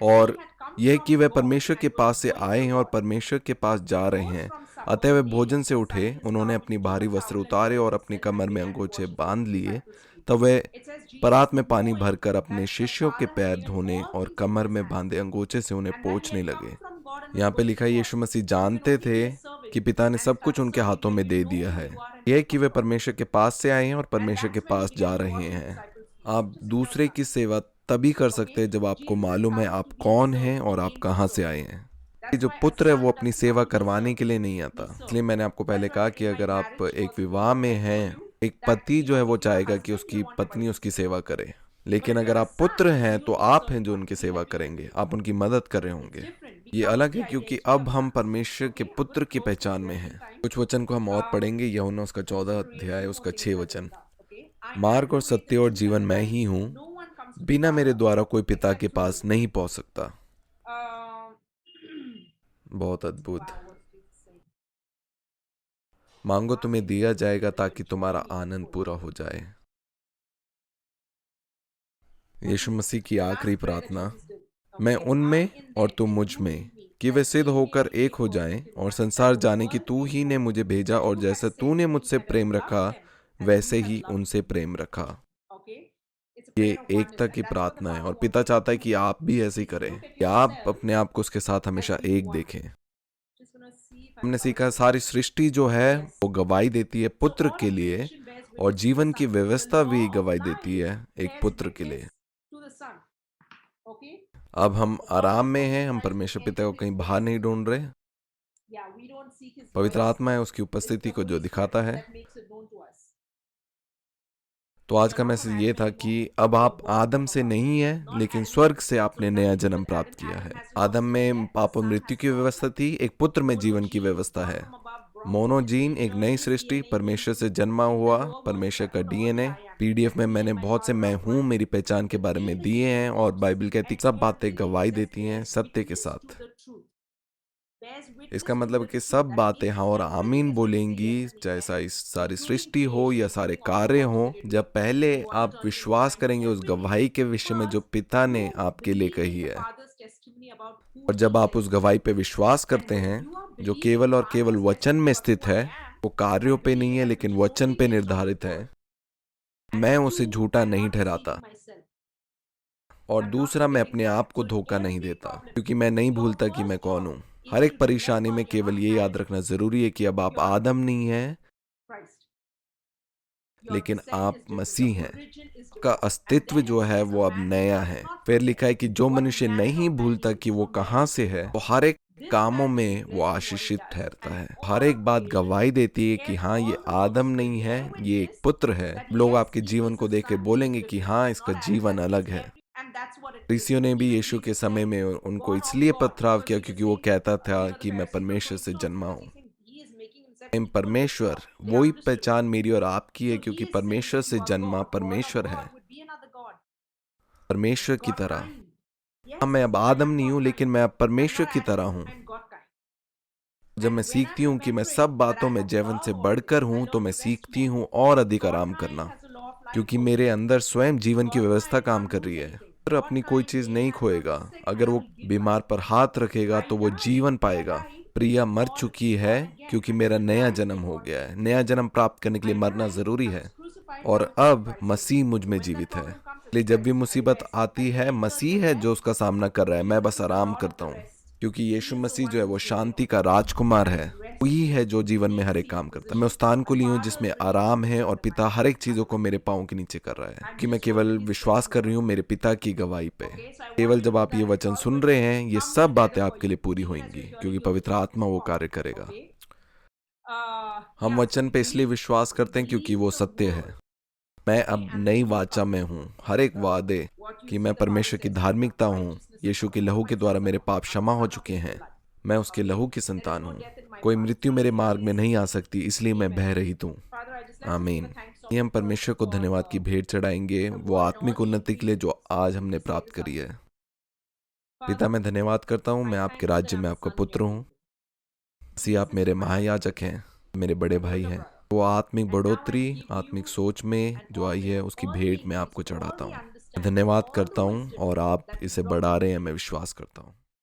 और यह कि वे परमेश्वर के पास से आए हैं और परमेश्वर के पास जा रहे हैं। अतः वे भोजन से उठे, उन्होंने अपनी भारी वस्त्र उतारे और अपनी कमर में अंगोछे बांध लिए। तब वे परात में पानी भरकर अपने शिष्यों के पैर धोने और कमर में बांधे अंगोछे से उन्हें पोंछने लगे। यहाँ पे लिखा है यीशु मसीह जानते थे कि पिता ने सब कुछ उनके हाथों में दे दिया है। यह कि वे परमेश्वर के पास से आए हैं और परमेश्वर के पास जा रहे हैं। आप दूसरे की सेवा तभी कर सकते हैं जब आपको मालूम है आप कौन हैं और आप कहाँ से आए हैं। ये जो पुत्र है वो अपनी सेवा करवाने के लिए नहीं आता। इसलिए मैंने आपको पहले कहा कि अगर आप एक विवाह में हैं, एक पति जो है वो चाहेगा कि उसकी पत्नी उसकी सेवा करे, लेकिन अगर आप पुत्र हैं तो आप हैं जो उनकी सेवा करेंगे, आप उनकी मदद कर रहे होंगे। ये अलग है क्योंकि अब हम परमेश्वर के पुत्र की पहचान में हैं। कुछ वचन को हम और पढ़ेंगे, यूहन्ना उसका 14 अध्याय उसका 6 वचन। मार्ग और सत्य और जीवन मैं ही हूँ, बिना मेरे द्वारा कोई पिता के पास नहीं पहुंच सकता। बहुत अद्भुत। मांगो तुम्हें दिया जाएगा ताकि तुम्हारा आनंद पूरा हो जाए। यीशु मसीह की आखिरी प्रार्थना, मैं उनमें और तुम मुझ में, कि वे सिद्ध होकर एक हो जाएं और संसार जाने कि तू ही ने मुझे भेजा और जैसा तूने मुझसे प्रेम रखा वैसे ही उनसे प्रेम रखा। ये एकता की प्रार्थना है और पिता चाहता है कि आप भी ऐसे ही करें, कि आप अपने आप को उसके साथ हमेशा एक देखें। हमने सीखा सारी सृष्टि जो है वो गवाही देती है पुत्र के लिए, और जीवन की व्यवस्था भी गवाही देती है एक पुत्र के लिए। अब हम आराम में हैं, हम परमेश्वर पिता को कहीं बाहर नहीं ढूंढ रहे। पवित्र आत्मा है उसकी उपस्थिति को जो दिखाता है। तो आज का मैसेज ये था कि अब आप आदम से नहीं है लेकिन स्वर्ग से आपने नया जन्म प्राप्त किया है। आदम में पाप और मृत्यु की व्यवस्था थी, एक पुत्र में जीवन की व्यवस्था है। मोनोजीन एक नई सृष्टि, परमेश्वर से जन्मा हुआ, परमेश्वर का डीएनए। पीडीएफ में मैंने बहुत से मैं हूं मेरी पहचान के बारे में दिए हैं, और बाइबल कहती सब बातें गवाही देती हैं सत्य के साथ। इसका मतलब कि सब बातें हाँ और आमीन बोलेंगी, चाहे सारी सृष्टि हो या सारे कार्य हो। जब पहले आप विश्वास करेंगे उस गवाही के विषय में जो पिता ने आपके लिए कही है, और जब आप उस गवाही पे विश्वास करते हैं जो केवल और केवल वचन में स्थित है, वो कार्यों पे नहीं है लेकिन वचन पे निर्धारित है, मैं उसे झूठा नहीं ठहराता। और दूसरा, मैं अपने आप को धोखा नहीं देता, क्योंकि मैं नहीं भूलता कि मैं कौन हूं। हर एक परेशानी में केवल ये याद रखना जरूरी है कि अब आप आदम नहीं हैं लेकिन आप मसीह हैं। आपका अस्तित्व जो है वो अब नया है। फिर लिखा है कि जो मनुष्य नहीं भूलता कि वो कहां से है, वो हर एक कामों में वो आशीषित ठहरता है। हर एक बात गवाही देती है कि हाँ ये आदम नहीं है, ये एक पुत्र है। लोग आपके जीवन को देख के बोलेंगे कि हाँ इसका जीवन अलग है। फरीसियों ने भी यीशु के समय में उनको इसलिए पथराव किया क्योंकि वो कहता था कि मैं परमेश्वर से जन्मा हूं। परमेश्वर, वही पहचान मेरी और आपकी है क्योंकि परमेश्वर से जन्मा परमेश्वर है, परमेश्वर की तरह। हाँ, मैं अब आदम नहीं हूं लेकिन मैं अब परमेश्वर की तरह हूं। जब मैं सीखती हूँ कि मैं सब बातों में जैवन से बढ़कर हूँ, तो मैं सीखती हूँ और अधिक आराम करना, क्योंकि मेरे अंदर स्वयं जीवन की व्यवस्था काम कर रही है। पर अपनी कोई चीज नहीं खोएगा। अगर वो बीमार पर हाथ रखेगा तो वो जीवन पाएगा। प्रिया मर चुकी है क्योंकि मेरा नया जन्म हो गया है। नया जन्म प्राप्त करने के लिए मरना जरूरी है, और अब मसीह मुझ में जीवित है। इसलिए जब भी मुसीबत आती है, मसीह है जो उसका सामना कर रहा है, मैं बस आराम करता हूँ, क्योंकि यीशु मसीह जो है वो शांति का राजकुमार है। वही है जो जीवन में हर एक काम करता है। मैं उस स्थान को ली हूँ जिसमें आराम है, और पिता हर एक चीजों को मेरे पाँव के नीचे कर रहा है, कि मैं केवल विश्वास कर रही हूँ मेरे पिता की गवाही पे। केवल जब आप ये वचन सुन रहे हैं, ये सब बातें आपके लिए पूरी होंगी, क्योंकि पवित्र आत्मा वो कार्य करेगा। हम वचन पे इसलिए विश्वास करते हैं क्योंकि वो सत्य है। मैं अब नई वाचा में हूँ। हर एक वादे कि मैं परमेश्वर की धार्मिकता हूँ, यीशु के लहू के द्वारा मेरे पाप क्षमा हो चुके हैं, मैं उसके लहू की संतान हूँ। कोई मृत्यु मेरे मार्ग में नहीं आ सकती, इसलिए मैं भय रहित हूँ। आमीन। हम परमेश्वर को धन्यवाद की भेंट चढ़ाएंगे वो आत्मिक उन्नति के लिए जो आज हमने प्राप्त करी है। पिता, मैं धन्यवाद करता हूँ, मैं आपके राज्य में आपका पुत्र हूँ। सी आप मेरे महायाजक हैं, मेरे बड़े भाई हैं। वो आत्मिक बढ़ोतरी, आत्मिक सोच में जो आई है, उसकी भेंट मैं आपको चढ़ाता हूँ। धन्यवाद करता हूँ, और आप इसे बढ़ा रहे हैं, मैं विश्वास करता हूँ।